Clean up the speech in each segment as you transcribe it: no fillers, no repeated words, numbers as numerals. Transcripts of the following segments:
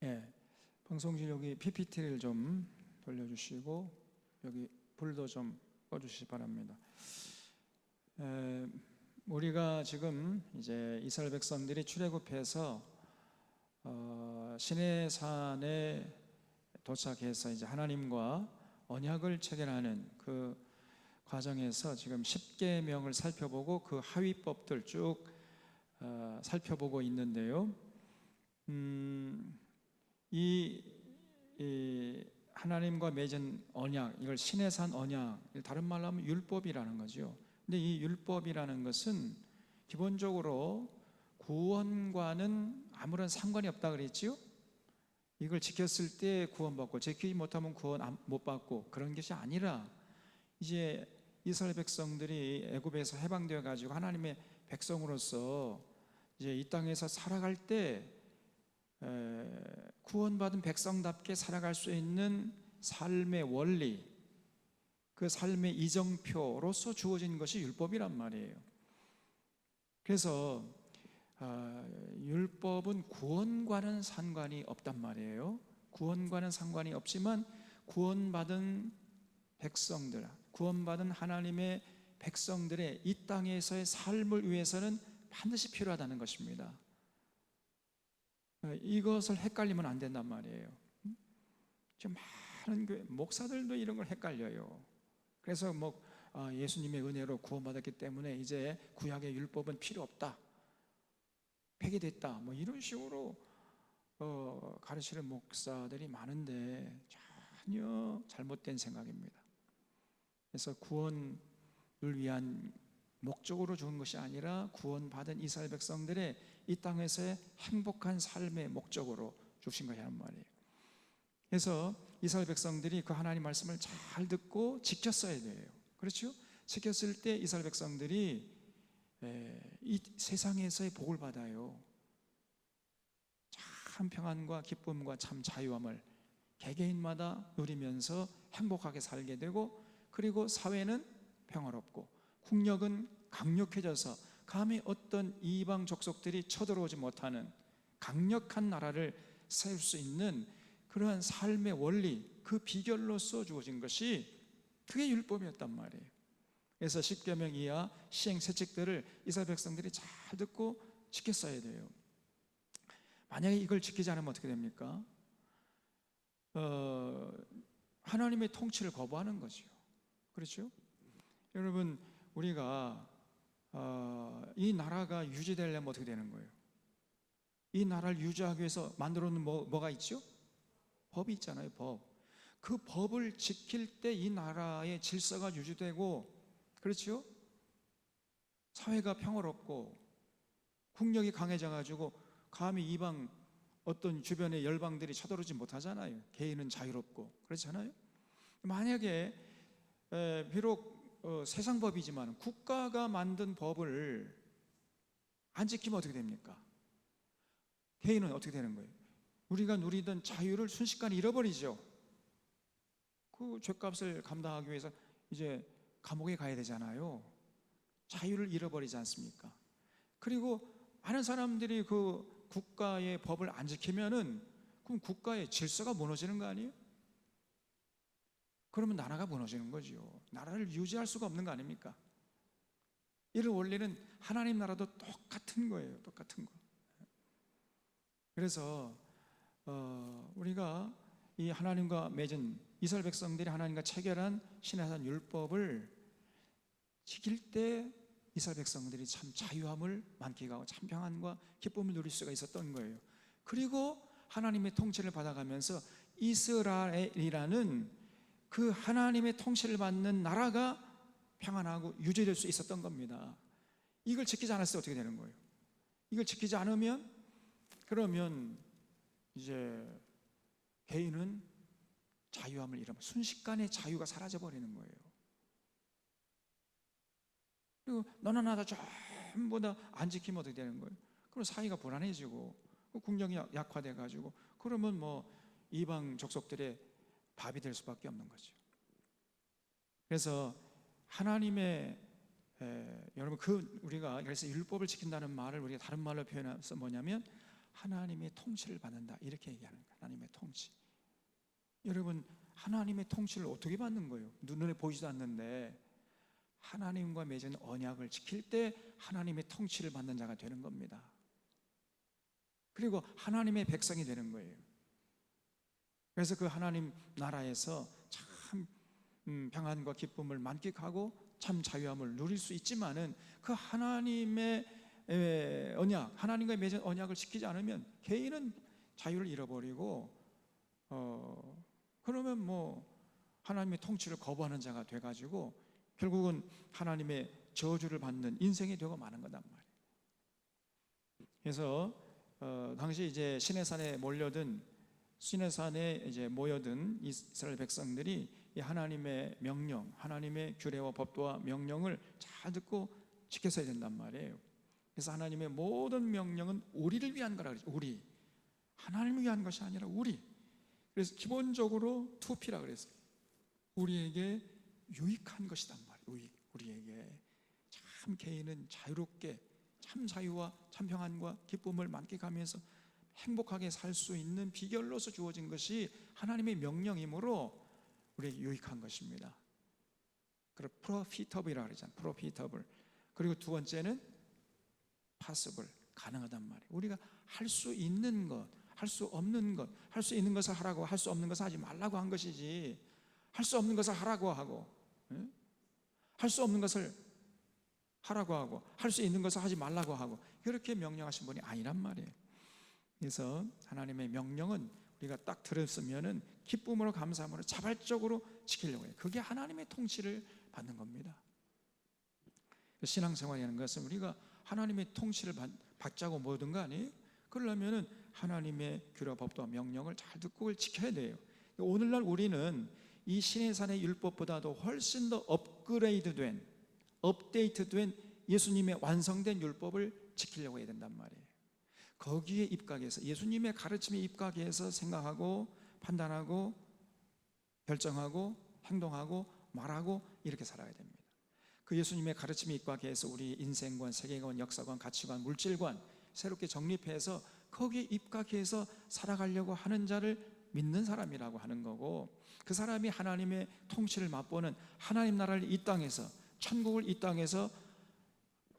예, 방송실 여기 PPT를 좀 돌려주시고 여기 불도 좀 꺼주시기 바랍니다. 우리가 지금 이제 이스라엘 백성들이 출애굽해서 시내산에 도착해서 이제 하나님과 언약을 체결하는 그 과정에서 지금 10계명을 살펴보고 그 하위법들 쭉 살펴보고 있는데요. 이 하나님과 맺은 언약, 이걸 시내산 언약, 다른 말로 하면 율법이라는 거죠. 근데 이 율법이라는 것은 기본적으로 구원과는 아무런 상관이 없다 그랬지요. 이걸 지켰을 때 구원받고 지키지 못하면 구원 못 받고 그런 것이 아니라 이제 이스라엘 백성들이 애굽에서 해방되어 가지고 하나님의 백성으로서 이제 이 땅에서 살아갈 때 구원받은 백성답게 살아갈 수 있는 삶의 원리, 그 삶의 이정표로서 주어진 것이 율법이란 말이에요. 그래서 율법은 구원과는 상관이 없단 말이에요. 구원과는 상관이 없지만 구원받은 백성들, 구원받은 하나님의 백성들의 이 땅에서의 삶을 위해서는 반드시 필요하다는 것입니다. 이것을 헷갈리면 안 된단 말이에요. 지금 많은 교회 목사들도 이런 걸 헷갈려요. 그래서 예수님의 은혜로 구원받았기 때문에 이제 구약의 율법은 필요 없다, 폐기됐다, 이런 식으로 가르치는 목사들이 많은데 전혀 잘못된 생각입니다. 그래서 구원을 위한 목적으로 주은 것이 아니라 구원받은 이스라엘 백성들의 이 땅에서의 행복한 삶의 목적으로 주신 것이란 말이에요. 그래서 이스라엘 백성들이 그 하나님 말씀을 잘 듣고 지켰어야 돼요. 그렇죠? 지켰을 때 이스라엘 백성들이 이 세상에서의 복을 받아요. 참 평안과 기쁨과 참 자유함을 개개인마다 누리면서 행복하게 살게 되고, 그리고 사회는 평화롭고 국력은 강력해져서 감히 어떤 이방 족속들이 쳐들어오지 못하는 강력한 나라를 세울 수 있는 그러한 삶의 원리, 그 비결로서 주어진 것이 그게 율법이었단 말이에요. 그래서 10계명 이하 시행세칙들을 이스라엘 백성들이 잘 듣고 지켰어야 돼요. 만약에 이걸 지키지 않으면 어떻게 됩니까? 하나님의 통치를 거부하는 거죠. 그렇죠? 여러분, 우리가 이 나라가 유지되려면 어떻게 되는 거예요? 이 나라를 유지하기 위해서 만들어 놓은 뭐가 있죠? 법이 있잖아요. 법. 그 법을 지킬 때 이 나라의 질서가 유지되고, 그렇죠? 사회가 평화롭고 국력이 강해져 가지고 감히 이방 어떤 주변의 열방들이 쳐들어오지 못하잖아요. 개인은 자유롭고 그렇잖아요. 만약에 비록 세상 법이지만 국가가 만든 법을 안 지키면 어떻게 됩니까? 개인은 어떻게 되는 거예요? 우리가 누리던 자유를 순식간에 잃어버리죠. 그 죄값을 감당하기 위해서 이제 감옥에 가야 되잖아요. 자유를 잃어버리지 않습니까? 그리고 많은 사람들이 그 국가의 법을 안 지키면은 그럼 국가의 질서가 무너지는 거 아니에요? 그러면 나라가 무너지는 거죠. 나라를 유지할 수가 없는 거 아닙니까? 이런 원리는 하나님 나라도 똑같은 거예요. 똑같은 거. 그래서 우리가 이 하나님과 맺은 이스라엘 백성들이 하나님과 체결한 시내산 율법을 지킬 때 이스라엘 백성들이 참 자유함을 만끽하고 참 평안과 기쁨을 누릴 수가 있었던 거예요. 그리고 하나님의 통치를 받아가면서 이스라엘이라는 그 하나님의 통치를 받는 나라가 평안하고 유지될 수 있었던 겁니다. 이걸 지키지 않았을 때 어떻게 되는 거예요? 이걸 지키지 않으면 그러면 이제 개인은 자유함을 잃으면 순식간에 자유가 사라져 버리는 거예요. 그리고 너나 나나 전부 다 안 지키면 어떻게 되는 거예요? 그럼 사회가 불안해지고 국력이 약화돼 가지고 그러면 이방 족속들의 밥이 될 수밖에 없는 거죠. 그래서 하나님의 여러분 우리가 그래서 율법을 지킨다는 말을 우리가 다른 말로 표현해서 뭐냐면 하나님의 통치를 받는다, 이렇게 얘기하는 거예요. 하나님의 통치. 여러분, 하나님의 통치를 어떻게 받는 거예요? 눈에 보이지도 않는데 하나님과 맺은 언약을 지킬 때 하나님의 통치를 받는 자가 되는 겁니다. 그리고 하나님의 백성이 되는 거예요. 그래서 그 하나님 나라에서 참 평안과 기쁨을 만끽하고 참 자유함을 누릴 수 있지만은 그 하나님의 언약, 하나님과 맺은 언약을 지키지 않으면 개인은 자유를 잃어버리고 그러면 뭐 하나님의 통치를 거부하는 자가 돼가지고 결국은 하나님의 저주를 받는 인생이 되고 마는 거단 말이에요. 그래서 당시 이제 시내산에 이제 모여든 이스라엘 백성들이 이 하나님의 명령, 하나님의 규례와 법도와 명령을 잘 듣고 지켰어야 된단 말이에요. 그래서 하나님의 모든 명령은 우리를 위한 거라 그러죠. 우리, 하나님을 위한 것이 아니라 우리. 그래서 기본적으로 2P라 그랬어요. 우리에게 유익한 것이단 말이에요. 우리에게 참 개인은 자유롭게 참 자유와 참 평안과 기쁨을 만끽하면서 행복하게 살 수 있는 비결로서 주어진 것이 하나님의 명령이므로 우리에게 유익한 것입니다. 그리고 profitable이라고 그러잖아요. profitable. 그리고 두 번째는 possible, 가능하단 말이에요. 우리가 할 수 있는 것, 할 수 없는 것, 할 수 있는 것을 하라고 할 수 없는 것을 하지 말라고 한 것이지, 할 수 없는 것을 하라고 하고 할 수 없는 것을 하라고 하고 할 수 있는 것을 하지 말라고 하고 그렇게 명령하신 분이 아니란 말이에요. 그래서 하나님의 명령은 우리가 딱 들었으면은 기쁨으로 감사함으로 자발적으로 지키려고 해요. 그게 하나님의 통치를 받는 겁니다. 신앙생활이라는 것은 우리가 하나님의 통치를 받자고 모든 거 아니에요? 그러려면은 하나님의 규례, 법도와 명령을 잘 듣고 그걸 지켜야 돼요. 오늘날 우리는 이 시내산의 율법보다도 훨씬 더 업데이트된 예수님의 완성된 율법을 지키려고 해야 된단 말이에요. 거기에 입각해서 예수님의 가르침에 입각해서 생각하고 판단하고 결정하고 행동하고 말하고 이렇게 살아야 됩니다. 그 예수님의 가르침에 입각해서 우리 인생관, 세계관, 역사관, 가치관, 물질관 새롭게 정립해서 거기에 입각해서 살아가려고 하는 자를 믿는 사람이라고 하는 거고, 그 사람이 하나님의 통치를 맛보는, 하나님 나라를 이 땅에서, 천국을 이 땅에서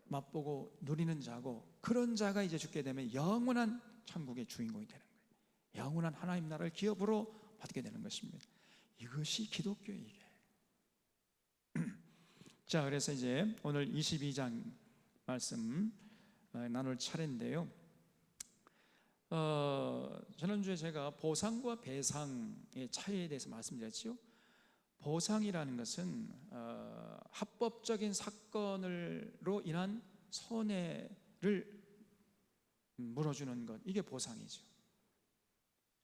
맛보고 누리는 자고, 그런 자가 이제 죽게 되면 영원한 천국의 주인공이 되는 거예요. 영원한 하나님 나라를 기업으로 받게 되는 것입니다. 이것이 기독교예요, 이게. 자, 그래서 이제 오늘 22장 말씀 나눌 차례인데요. 지난주에 제가 보상과 배상의 차이에 대해서 말씀드렸죠. 보상이라는 것은 합법적인 사건으로 인한 손해를 물어주는 것, 이게 보상이죠.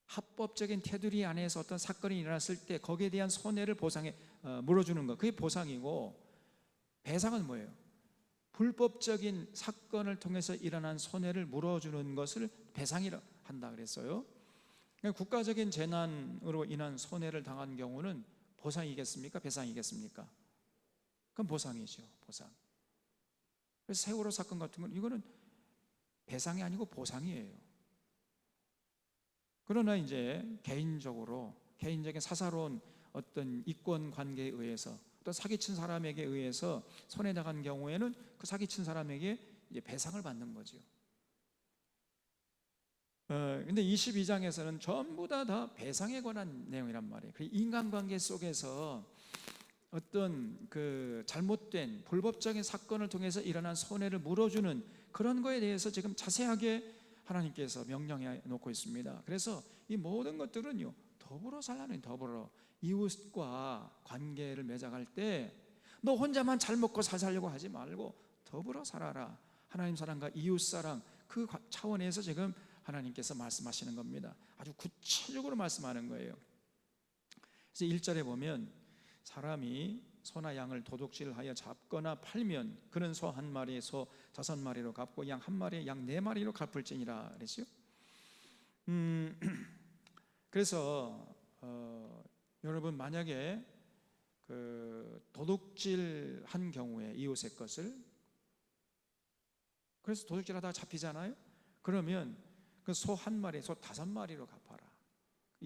합법적인 테두리 안에서 어떤 사건이 일어났을 때 거기에 대한 손해를 물어주는 것, 그게 보상이고, 배상은 뭐예요? 불법적인 사건을 통해서 일어난 손해를 물어주는 것을 배상이라 한다 그랬어요. 그러니까 국가적인 재난으로 인한 손해를 당한 경우는 보상이겠습니까? 배상이겠습니까? 그건 보상이죠, 보상. 그래서 세월호 사건 같은 건 이거는 배상이 아니고 보상이에요. 그러나 이제 개인적인 사사로운 어떤 이권 관계에 의해서 또 사기친 사람에게 의해서 손해당한 경우에는 그 사기친 사람에게 이제 배상을 받는 거죠. 근데 22장에서는 전부 다 배상에 관한 내용이란 말이에요. 인간관계 속에서 어떤 그 잘못된 불법적인 사건을 통해서 일어난 손해를 물어주는 그런 거에 대해서 지금 자세하게 하나님께서 명령해 놓고 있습니다. 그래서 이 모든 것들은요, 더불어 살라는, 더불어 이웃과 관계를 맺어갈 때 너 혼자만 잘 먹고 잘 살려고 하지 말고 더불어 살아라. 하나님 사랑과 이웃 사랑, 그 차원에서 지금 하나님께서 말씀하시는 겁니다. 아주 구체적으로 말씀하는 거예요. 그래서 1절에 보면 사람이 소나 양을 도둑질하여 잡거나 팔면 그는 소 한 마리에 소 5마리로 갚고 양 한 마리에 양 4마리로 갚을지니라 그랬죠. 그래서 여러분, 만약에 그 도둑질한 경우에 이웃의 것을, 그래서 도둑질하다가 잡히잖아요. 그러면 그 소 한 마리, 소 5마리로 갚아라.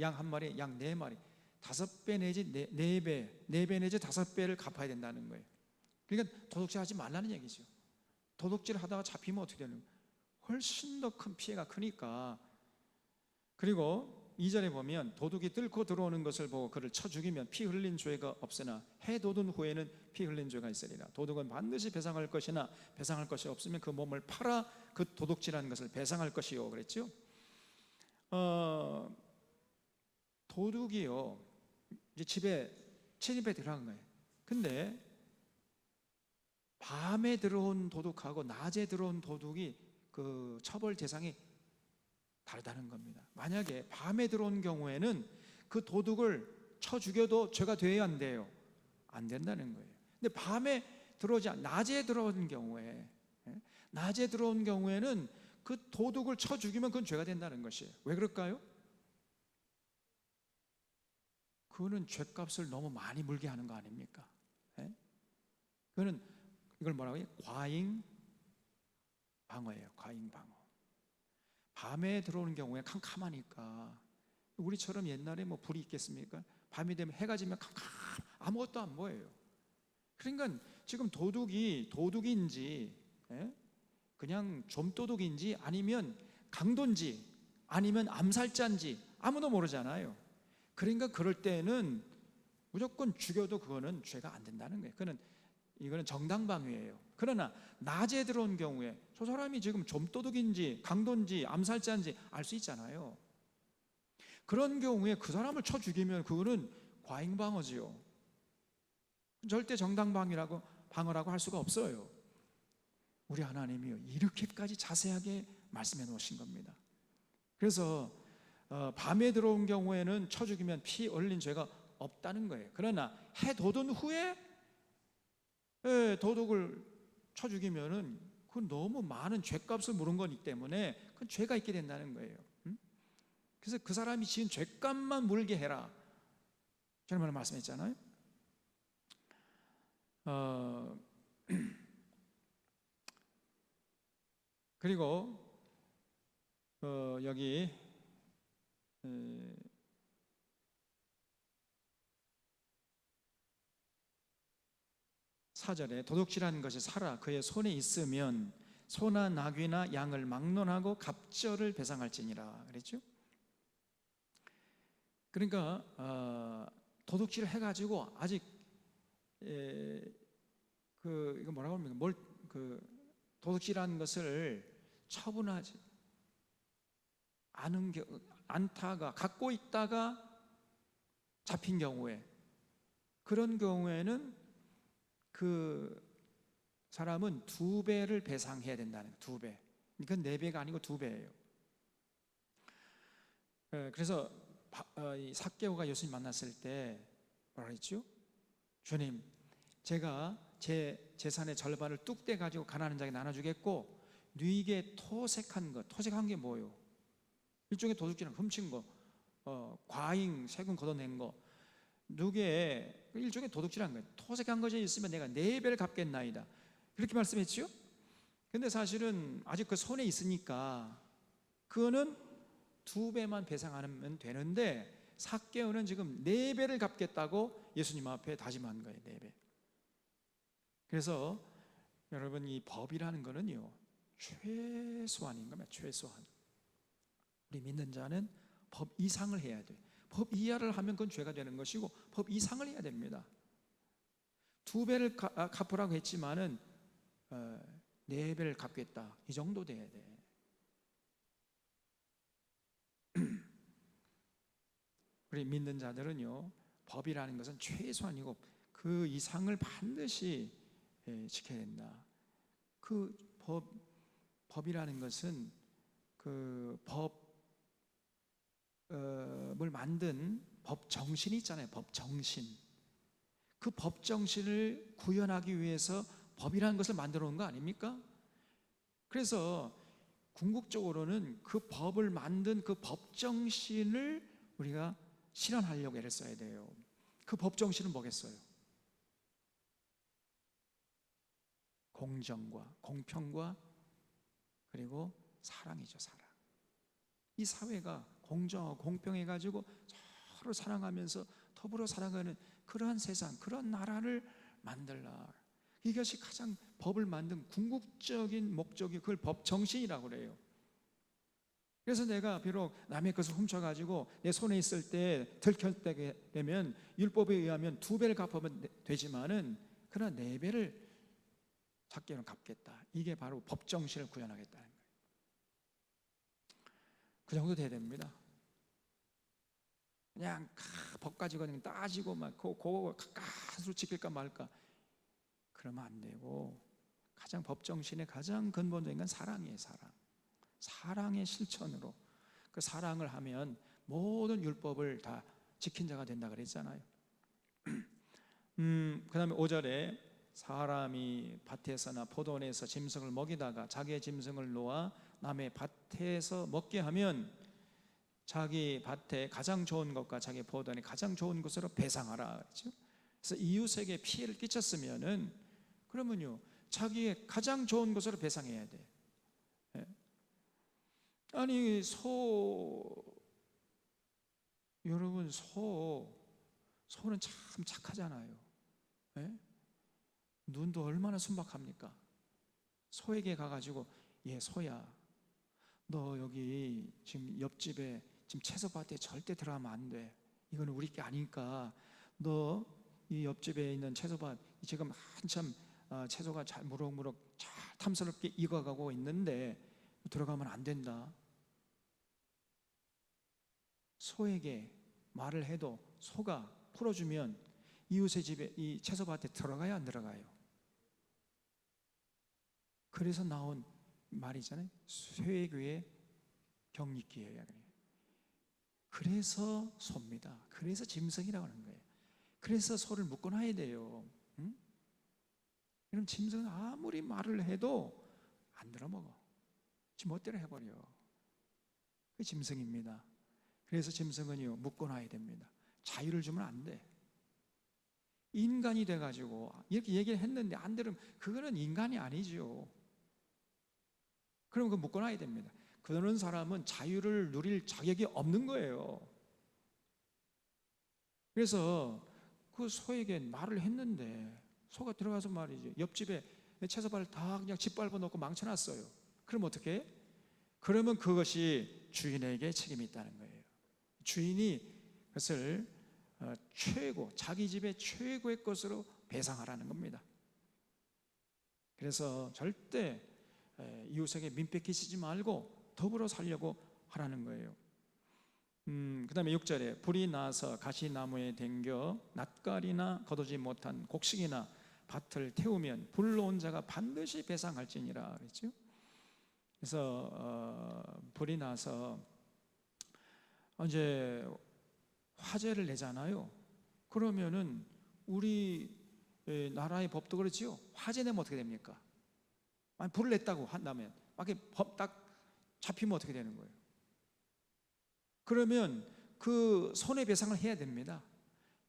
양 한 마리, 양 4마리, 5배 내지 4배, 4배 내지 5배를 갚아야 된다는 거예요. 그러니까 도둑질 하지 말라는 얘기죠. 도둑질 하다가 잡히면 어떻게 되는 거예요? 훨씬 더 큰 피해가 크니까. 그리고 2절에 보면 도둑이 뚫고 들어오는 것을 보고 그를 쳐 죽이면 피 흘린 죄가 없으나 해 돋은 후에는 피 흘린 죄가 있으리라. 도둑은 반드시 배상할 것이나 배상할 것이 없으면 그 몸을 팔아 그 도둑질한 것을 배상할 것이요 그랬죠. 도둑이요 이제 집에 침입에 들어간 거예요. 근데 밤에 들어온 도둑하고 낮에 들어온 도둑이 그 처벌 대상이 다르다는 겁니다. 만약에 밤에 들어온 경우에는 그 도둑을 쳐 죽여도 죄가 돼야 안 돼요? 안 된다는 거예요. 근데 밤에 들어오지 낮에 들어온 경우에, 낮에 들어온 경우에는 그 도둑을 쳐 죽이면 그건 죄가 된다는 것이에요. 왜 그럴까요? 그거는 죄값을 너무 많이 물게 하는 거 아닙니까? 그거는 이걸 뭐라고 해요? 과잉 방어예요. 과잉 방어. 밤에 들어오는 경우에 캄캄하니까, 우리처럼 옛날에 뭐 불이 있겠습니까? 밤이 되면 해가 지면 캄캄, 아무것도 안 보여요. 그러니까 지금 도둑이 도둑인지 그냥 좀도둑인지 아니면 강도인지 아니면 암살자인지 아무도 모르잖아요. 그러니까 그럴 때는 무조건 죽여도 그거는 죄가 안 된다는 거예요. 이거는 정당방위예요. 그러나 낮에 들어온 경우에 저 사람이 지금 좀도둑인지 강도인지 암살자인지 알 수 있잖아요. 그런 경우에 그 사람을 쳐 죽이면 그거는 과잉방어지요. 절대 정당방위라고 방어라고 할 수가 없어요. 우리 하나님이요 이렇게까지 자세하게 말씀해 놓으신 겁니다. 그래서 밤에 들어온 경우에는 쳐 죽이면 피 흘린 죄가 없다는 거예요. 그러나 해 돋은 후에 도둑을 쳐 죽이면은 그건 너무 많은 죄값을 물은 거기 때문에 그건 죄가 있게 된다는 거예요. 그래서 그 사람이 지은 죄값만 물게 해라. 저는 말씀했잖아요. 그리고 여기 4절에 도둑질하는 것이 살아 그의 손에 있으면 소나 나귀나 양을 막론하고 갑절을 배상할지니라 그랬죠. 그러니까 도둑질을 해가지고 아직 이거 뭐라고 합니까? 도둑질하는 것을 처분하지 않다가 갖고 있다가 잡힌 경우에, 그런 경우에는 그 사람은 2배를 배상해야 된다는 거예요. 2배. 이건 4배가 아니고 2배예요. 그래서 이 삭개오가 예수님 만났을 때 뭐라 했죠? 주님, 제가 제 재산의 절반을 뚝 떼가지고 가난한 자에게 나눠주겠고 누이게 토색한 게 뭐예요? 일종의 도둑질은 훔친 거, 과잉 세금 걷어낸 거, 누게 일종의 도둑질한 거예요. 토색한 것이 있으면 내가 4배를 갚겠나이다. 그렇게 말씀했죠? 근데 사실은 아직 그 손에 있으니까 그거는 2배만 배상하면 되는데 삭개오는 지금 4배를 갚겠다고 예수님 앞에 다짐한 거예요. 4배. 그래서 여러분 이 법이라는 거는요 최소한인 겁니다. 최소한. 우리 믿는 자는 법 이상을 해야 돼요. 법 이하를 하면 그건 죄가 되는 것이고 법 이상을 해야 됩니다. 2배를 갚으라고 했지만은 4배를 갚겠다 이 정도 돼야 돼. 우리 믿는 자들은요 법이라는 것은 최소한이고 그 이상을 반드시 지켜야 된다. 그 법이라는 것은 그 법을 만든 법 정신이 있잖아요. 법 정신. 그 법 정신을 구현하기 위해서 법이라는 것을 만들어 놓은 거 아닙니까? 그래서 궁극적으로는 그 법을 만든 그 법 정신을 우리가 실현하려고 애를 써야 돼요. 그 법 정신은 뭐겠어요? 공정과 공평과 그리고 사랑이죠. 사랑. 이 사회가 공정하고 공평해가지고 서로 사랑하면서 더불어 살아가는 그러한 세상, 그런 나라를 만들라. 이것이 가장 법을 만든 궁극적인 목적이, 그걸 법 정신이라고 그래요. 그래서 내가 비록 남의 것을 훔쳐가지고 내 손에 있을 때 들켰게 되면 율법에 의하면 2배를 갚으면 되지만은 그러나 4배를 작게는 갚겠다. 이게 바로 법 정신을 구현하겠다는 거예요. 그 정도 돼야 됩니다. 그냥 법 가지고 그냥 따지고 막 그거 가까스로 지킬까 말까 그러면 안 되고, 가장 법 정신의 가장 근본적인 건 사랑이에요. 사랑의 실천으로, 그 사랑을 하면 모든 율법을 다 지킨 자가 된다 그랬잖아요. 그 다음에 5절에 사람이 밭에서나 포도원에서 짐승을 먹이다가 자기의 짐승을 놓아 남의 밭에서 먹게 하면 자기 밭에 가장 좋은 것과 자기 포도원에 가장 좋은 것으로 배상하라 그렇죠? 그래서 이웃에게 피해를 끼쳤으면은 그러면요 자기의 가장 좋은 것으로 배상해야 돼. 아니 여러분 소는 참 착하잖아요. 눈도 얼마나 순박합니까? 소에게 가가지고 소야 너 여기 지금 옆집에 지금 채소밭에 절대 들어가면 안 돼. 이거는 우리 게 아니니까 너 이 옆집에 있는 채소밭 지금 한참 채소가 잘 무럭무럭 잘 탐스럽게 익어가고 있는데 들어가면 안 된다. 소에게 말을 해도 소가 풀어주면 이웃의 집에 이 채소밭에 들어가야 안 들어가요? 그래서 나온 말이잖아요. 쇠괴의 경리기예요. 그래서 소입니다. 그래서 짐승이라고 하는 거예요. 그래서 소를 묶어놔야 돼요. 응? 그럼 짐승은 아무리 말을 해도 안 들어먹어. 지 멋대로 해버려. 그 짐승입니다. 그래서 짐승은요 묶어놔야 됩니다. 자유를 주면 안 돼. 인간이 돼가지고 이렇게 얘기를 했는데 안 들으면 그거는 인간이 아니죠. 그럼 그 묶어놔야 됩니다. 그런 사람은 자유를 누릴 자격이 없는 거예요. 그래서 그 소에게 말을 했는데 소가 들어가서 말이지 옆집에 채소밭을 다 그냥 짓밟아 놓고 망쳐놨어요. 그럼 어떻게 해? 그러면 그것이 주인에게 책임이 있다는 거예요. 주인이 그것을 자기 집의 최고의 것으로 배상하라는 겁니다. 그래서 절대 이웃에게 민폐 끼치지 말고 더불어 살려고 하라는 거예요. 그 다음에 6절에 불이 나서 가시나무에 댕겨 낯가리나 거두지 못한 곡식이나 밭을 태우면 불로 온 자가 반드시 배상할지니라 그랬죠. 그래서 불이 나서 이제 화재를 내잖아요. 그러면은 우리 나라의 법도 그렇지요. 화재 내면 어떻게 됩니까? 아니, 불을 냈다고 한다면 막 법 딱 잡히면 어떻게 되는 거예요? 그러면 그 손해배상을 해야 됩니다.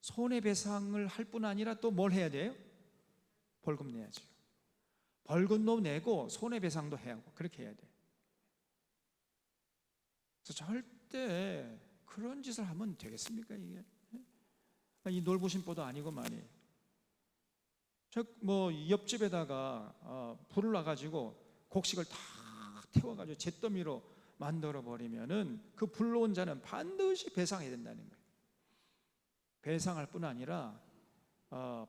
손해배상을 할 뿐 아니라 또 뭘 해야 돼요? 벌금 내야죠. 벌금도 내고 손해배상도 해야 하고 그렇게 해야 돼요. 그래서 절대 그런 짓을 하면 되겠습니까 이게? 이 놀부심보도 아니고 말이에요. 뭐 옆집에다가 불을 놔가지고 곡식을 다 태워가지고 잿더미로 만들어 버리면은 그 불로 온 자는 반드시 배상해야 된다는 거예요. 배상할 뿐 아니라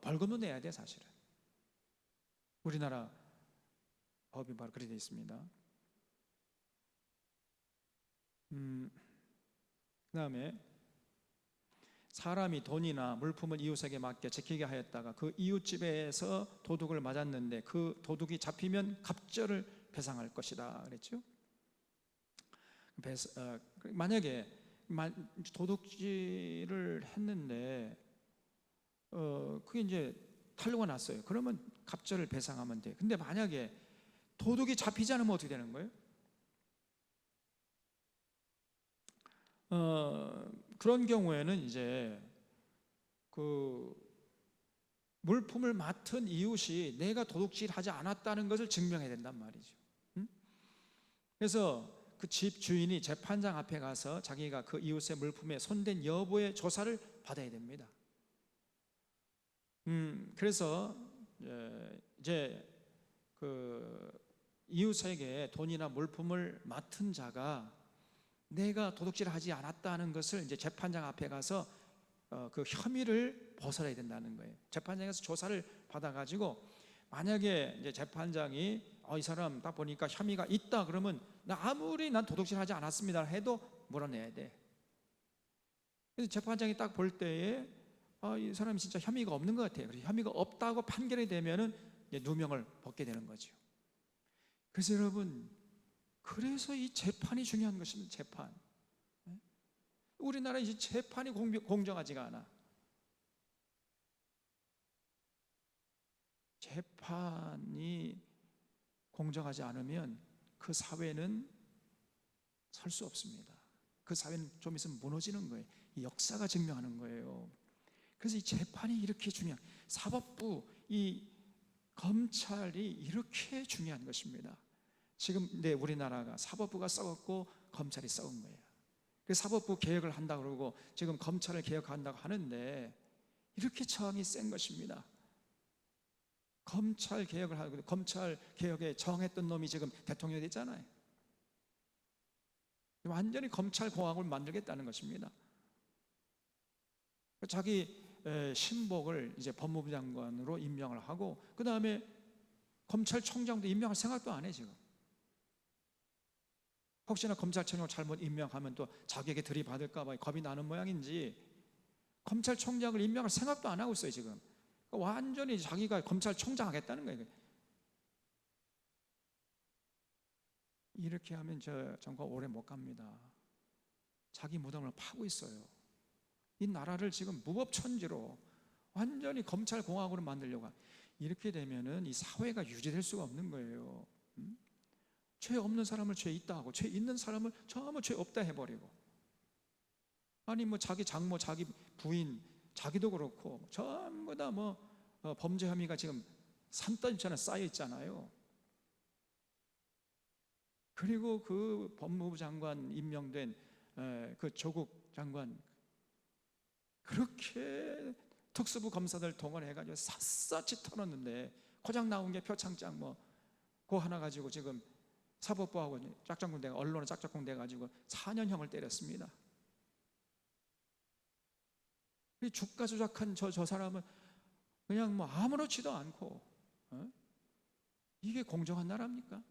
벌금도 내야 돼 사실은. 우리나라 법이 바로 그렇게 되어 있습니다. 그 다음에 사람이 돈이나 물품을 이웃에게 맡겨 지키게 하였다가 그 이웃집에서 도둑을 맞았는데 그 도둑이 잡히면 갑절을 배상할 것이다 그랬죠. 만약에 도둑질을 했는데 그게 이제 탄로가 났어요. 그러면 갑절을 배상하면 돼. 근데 만약에 도둑이 잡히지 않으면 어떻게 되는 거예요? 그런 경우에는 이제 그 물품을 맡은 이웃이 내가 도둑질하지 않았다는 것을 증명해야 된단 말이죠. 그래서 그 집 주인이 재판장 앞에 가서 자기가 그 이웃의 물품에 손댄 여부의 조사를 받아야 됩니다. 그래서 이제 그 이웃에게 돈이나 물품을 맡은 자가 내가 도둑질하지 않았다는 것을 이제 재판장 앞에 가서 그 혐의를 벗어나야 된다는 거예요. 재판장에서 조사를 받아가지고 만약에 이제 재판장이 이 사람 딱 보니까 혐의가 있다 그러면 아무리 난 도둑질하지 않았습니다 해도 물어내야 돼. 그래서 재판장이 딱 볼 때에 이 사람이 진짜 혐의가 없는 것 같아요. 그래서 혐의가 없다고 판결이 되면은 이제 누명을 벗게 되는 거죠. 그래서 여러분, 그래서 이 재판이 중요한 것입니다. 재판. 우리나라 이 재판이 공정하지가 않아. 재판이 공정하지 않으면 그 사회는 설 수 없습니다. 그 사회는 좀 있으면 무너지는 거예요. 이 역사가 증명하는 거예요. 그래서 이 재판이 이렇게 중요한, 사법부, 이 검찰이 이렇게 중요한 것입니다. 지금 우리나라가 사법부가 썩었고 검찰이 썩은 거예요. 그래서 사법부 개혁을 한다고 그러고 지금 검찰을 개혁한다고 하는데 이렇게 저항이 센 것입니다. 검찰 개혁을 하고 검찰 개혁에 저항했던 놈이 지금 대통령이 됐잖아요. 완전히 검찰 공화국을 만들겠다는 것입니다. 자기 신복을 이제 법무부 장관으로 임명을 하고 그 다음에 검찰총장도 임명할 생각도 안 해 지금. 혹시나 검찰총장을 잘못 임명하면 또 자기에게 들이받을까 봐 겁이 나는 모양인지 검찰총장을 임명할 생각도 안 하고 있어요 지금. 완전히 자기가 검찰총장 하겠다는 거예요. 이렇게 하면 저 정권 오래 못 갑니다. 자기 무덤을 파고 있어요. 이 나라를 지금 무법천지로 완전히 검찰공화국으로 만들려고. 이렇게 되면은 이 사회가 유지될 수가 없는 거예요. 죄 없는 사람을 죄 있다 하고 죄 있는 사람을 전부 죄 없다 해버리고, 아니 뭐 자기 장모, 자기 부인, 자기도 그렇고 전부 다 뭐 범죄 혐의가 지금 산더미처럼 쌓여 있잖아요. 그리고 그 법무부 장관 임명된 그 조국 장관 그렇게 특수부 검사들 동원해가지고 샅샅이 털었는데 고장 나온 게 표창장 뭐 그거 하나 가지고 지금 사법부하고 짝짝꿍대가 언론에 짝짝꿍대가지고 4년형을 때렸습니다. 주가 조작한 저 사람은 그냥 뭐 아무렇지도 않고, 이게 공정한 나라입니까?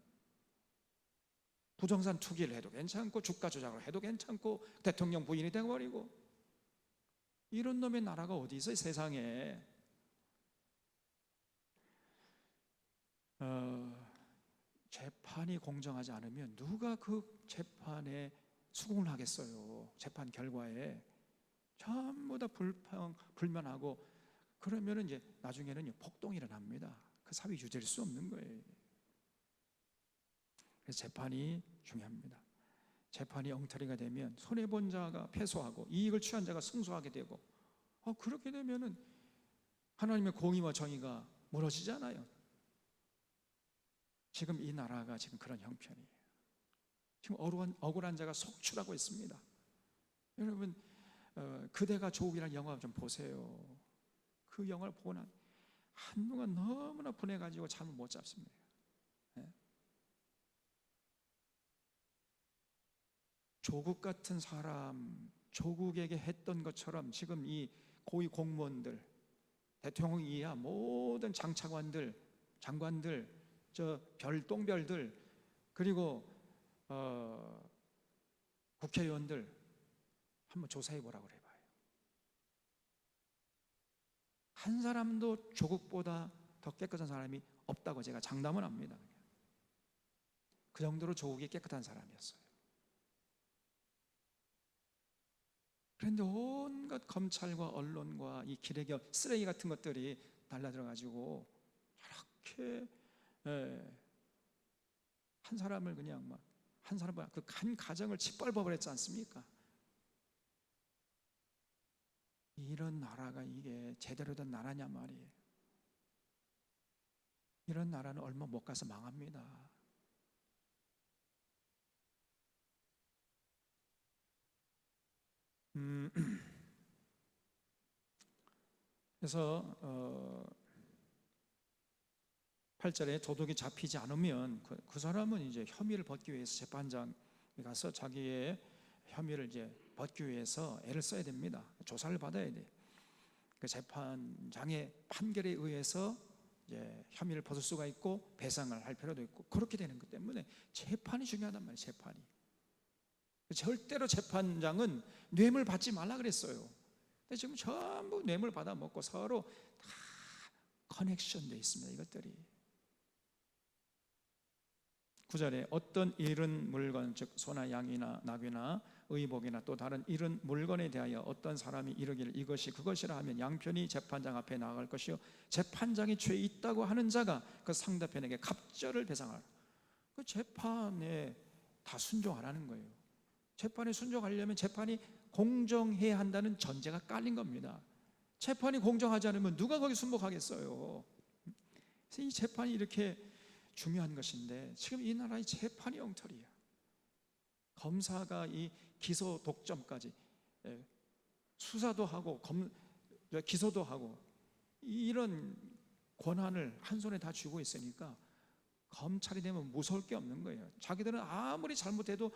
부동산 투기를 해도 괜찮고 주가 조작을 해도 괜찮고 대통령 부인이 되어버리고, 이런 놈의 나라가 어디 있어요 세상에. 재판이 공정하지 않으면 누가 그 재판에 수긍을 하겠어요. 재판 결과에 전부 다 불만하고 그러면 이제 나중에는 폭동이 일어납니다. 그 사회 유지할 수 없는 거예요. 그래서 재판이 중요합니다. 재판이 엉터리가 되면 손해본 자가 패소하고 이익을 취한 자가 승소하게 되고, 그렇게 되면은 하나님의 공의와 정의가 무너지잖아요. 지금 이 나라가 지금 그런 형편이에요. 지금 억울한 자가 속출하고 있습니다. 여러분, 그대가 조국이라는 영화 좀 보세요. 그 영화를 보고 난 한동안 너무나 분해가지고 잠을 못 잡습니다. 조국 같은 사람, 조국에게 했던 것처럼 지금 이 고위 공무원들, 대통령 이하 모든 장차관들, 장관들, 저 별똥별들, 그리고 국회의원들 한번 조사해 보라고 그래봐요. 한 사람도 조국보다 더 깨끗한 사람이 없다고 제가 장담을 합니다. 그 정도로 조국이 깨끗한 사람이었어요. 그런데 온갖 검찰과 언론과 이 기레기 쓰레기 같은 것들이 달라들어가지고 이렇게 한 사람을 그냥 막 한 사람을 그 한 가정을 짓밟아버렸지 않습니까? 이런 나라가 이게 제대로 된 나라냐 말이에요. 이런 나라는 얼마 못 가서 망합니다. 음, 그래서 8절에 도둑이 잡히지 않으면 그 사람은 이제 혐의를 벗기 위해서 재판장에 가서 자기의 혐의를 이제 벗기 위해서 애를 써야 됩니다. 조사를 받아야 돼. 그 재판장의 판결에 의해서 이제 혐의를 벗을 수가 있고 배상을 할 필요도 있고 그렇게 되는 것 때문에 재판이 중요하단 말이에요. 재판이. 절대로 재판장은 뇌물 받지 말라 그랬어요. 근데 지금 전부 뇌물 받아 먹고 서로 다 커넥션 돼 있습니다. 이것들이. 9절에 어떤 잃은 물건, 즉 소나 양이나 나귀나 의복이나 또 다른 잃은 물건에 대하여 어떤 사람이 이르기를 이것이 그것이라 하면 양편이 재판장 앞에 나아갈 것이요 재판장이 죄 있다고 하는 자가 그 상대편에게 갑절을 배상하라. 그 재판에 다 순종하라는 거예요. 재판에 순종하려면 재판이 공정해야 한다는 전제가 깔린 겁니다. 재판이 공정하지 않으면 누가 거기 순복하겠어요. 그래서 이 재판이 이렇게 중요한 것인데 지금 이 나라의 재판이 엉터리야. 검사가 이 기소 독점까지 수사도 하고 기소도 하고 이런 권한을 한 손에 다 쥐고 있으니까 검찰이 되면 무서울 게 없는 거예요. 자기들은 아무리 잘못해도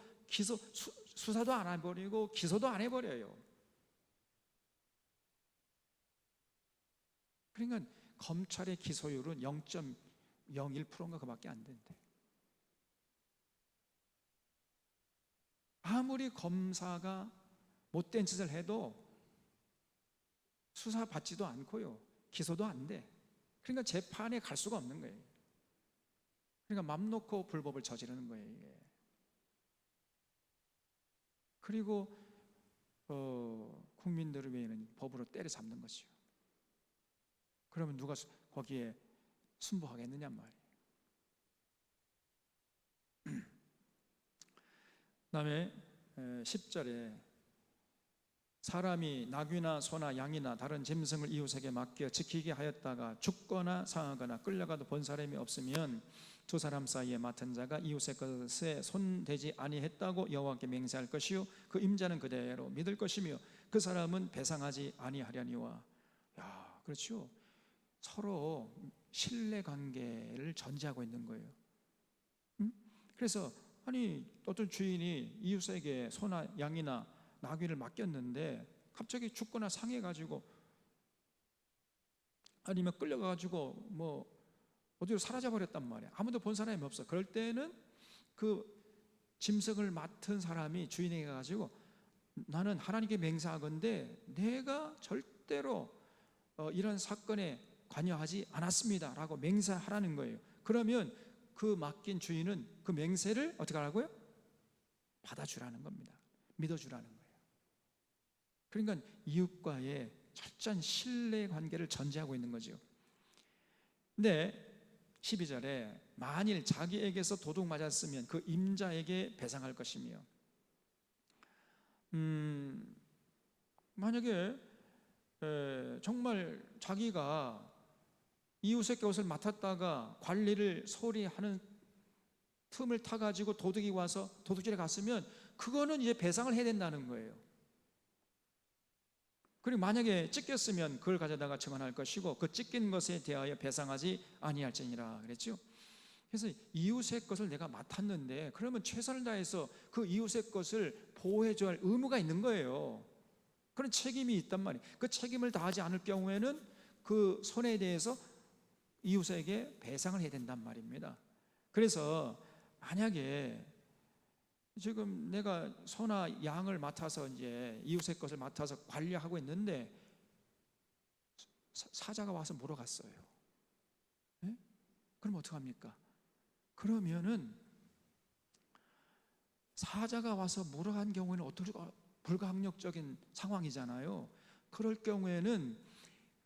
수사도 안 해버리고 기소도 안 해버려요. 그러니까 검찰의 기소율은 0.01%인가 그밖에 안 된대. 아무리 검사가 못된 짓을 해도 수사받지도 않고요 기소도 안 돼. 그러니까 재판에 갈 수가 없는 거예요. 그러니까 맘 놓고 불법을 저지르는 거예요 이게. 그리고 국민들을 위해는 법으로 때려잡는 것이요. 그러면 누가 거기에 순복하겠느냐 말이에요. 그다음에 10절에 사람이 나귀나 소나 양이나 다른 짐승을 이웃에게 맡겨 지키게 하였다가 죽거나 상하거나 끌려가도 본 사람이 없으면 두 사람 사이에 맡은 자가 이웃의 것에 손대지 아니했다고 여호와께 맹세할 것이요 그 임자는 그대로 믿을 것이며 그 사람은 배상하지 아니하려니와. 야, 그렇죠. 서로 신뢰관계를 전제하고 있는 거예요. 그래서 아니 어떤 주인이 이웃에게 소나 양이나 나귀를 맡겼는데 갑자기 죽거나 상해가지고 아니면 끌려가가지고 뭐 어디로 사라져버렸단 말이야. 아무도 본 사람이 없어. 그럴 때는 그 짐승을 맡은 사람이 주인에게 가지고 나는 하나님께 맹세하건대 내가 절대로 이런 사건에 관여하지 않았습니다 라고 맹세하라는 거예요. 그러면 그 맡긴 주인은 그 맹세를 어떻게 하라고요? 받아주라는 겁니다. 믿어주라는 거예요. 그러니까 이웃과의 철저한 신뢰관계를 전제하고 있는 거죠. 근데 12절에 만일 자기에게서 도둑 맞았으면 그 임자에게 배상할 것이며 만약에 정말 자기가 이웃의 것을 맡았다가 관리를 소홀히 하는 틈을 타가지고 도둑이 와서 도둑질에 갔으면 그거는 이제 배상을 해야 된다는 거예요. 그리고 만약에 찢겼으면 그걸 가져다가 증언할 것이고 그 찢긴 것에 대하여 배상하지 아니할지니라 그랬죠. 그래서 이웃의 것을 내가 맡았는데 그러면 최선을 다해서 그 이웃의 것을 보호해줘야 할 의무가 있는 거예요. 그런 책임이 있단 말이에요. 그 책임을 다하지 않을 경우에는 그 손해에 대해서 이웃에게 배상을 해야 된단 말입니다. 그래서 만약에 지금 내가 소나 양을 맡아서 이제 이웃의 것을 맡아서 관리하고 있는데 사자가 와서 물어갔어요. 네? 그럼 어떡합니까? 그러면은 사자가 와서 물어간 경우에는 어떻게 불가항력적인 상황이잖아요. 그럴 경우에는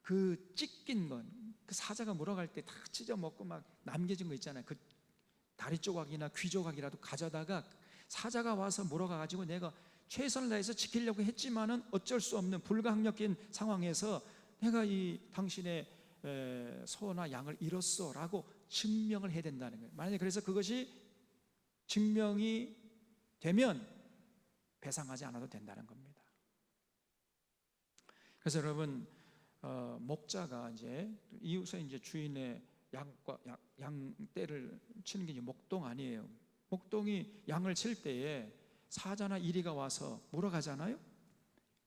그 찢긴 건 그 사자가 물어갈 때 다 찢어 먹고 막 남겨진 거 있잖아요. 그 다리 조각이나 귀 조각이라도 가져다가 사자가 와서 물어가 가지고 내가 최선을 다해서 지키려고 했지만은 어쩔 수 없는 불가항력적인 상황에서 내가 이 당신의 소나 양을 잃었어라고 증명을 해야 된다는 거예요. 만약에 그래서 그것이 증명이 되면 배상하지 않아도 된다는 겁니다. 그래서 여러분 목자가 이제 이웃에 이제 주인의 양떼를 치는 게 이제 목동 아니에요. 목동이 양을 칠 때에 사자나 이리가 와서 물어가잖아요.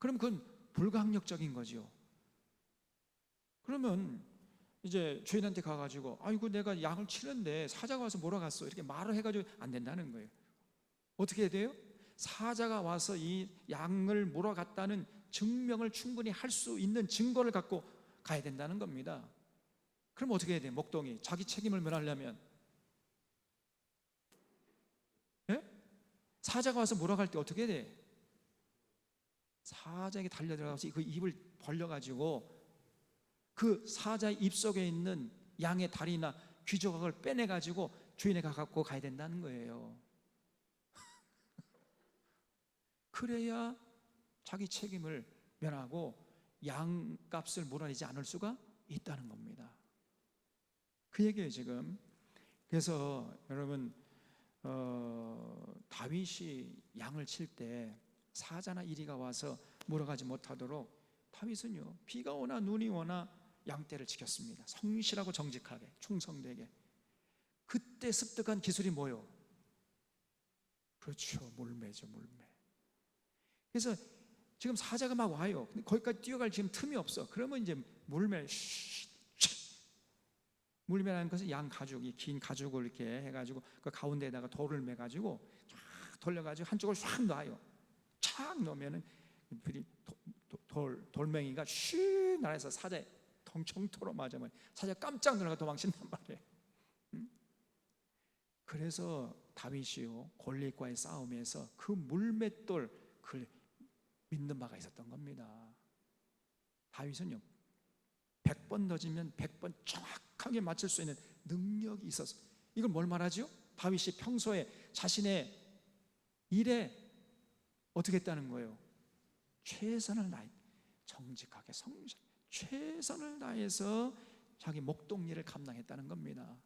그럼 그건 불가항력적인 거죠. 그러면 이제 주인한테 가가지고 아이고 내가 양을 치는데 사자가 와서 몰아갔어 이렇게 말을 해가지고 안 된다는 거예요. 어떻게 해야 돼요? 사자가 와서 이 양을 몰아갔다는 증명을 충분히 할 수 있는 증거를 갖고 가야 된다는 겁니다. 그럼 어떻게 해야 돼요? 목동이 자기 책임을 면하려면 사자가 와서 몰아갈 때 어떻게 해야 돼? 사자에게 달려들어가서 그 입을 벌려가지고 그 사자의 입속에 있는 양의 다리나 귀조각을 빼내가지고 주인에 갖고 가야 된다는 거예요. 그래야 자기 책임을 면하고 양값을 몰아내지 않을 수가 있다는 겁니다. 그 얘기예요 지금. 그래서 여러분 다윗이 양을 칠 때 사자나 이리가 와서 몰아가지 못하도록 다윗은요 비가 오나 눈이 오나 양떼를 지켰습니다. 성실하고 정직하게 충성되게. 그때 습득한 기술이 뭐요? 그렇죠, 물매죠, 물매. 그래서 지금 사자가 막 와요. 근데 거기까지 뛰어갈 지금 틈이 없어. 그러면 이제 물매라는 것은 양 가죽, 이 긴 가죽을 이렇게 해가지고 그 가운데에다가 돌을 매가지고 쫙 돌려가지고 한쪽을 쫙 놔요. 쫙 놓으면은 돌멩이가 슉 날아서 사자에 정토로 맞으면 사자 깜짝 놀라서 도망친단 말이에요. 그래서 다윗이요 골리앗과의 싸움에서 그 물맷돌 그걸 믿는 바가 있었던 겁니다. 다윗은요 100번 던지면 100번 정확하게 맞출 수 있는 능력이 있었어. 이걸 뭘 말하죠? 다윗이 평소에 자신의 일에 어떻게 했다는 거예요? 최선을 다해 정직하게 성실 최선을 다해서 자기 목동 일을 감당했다는 겁니다.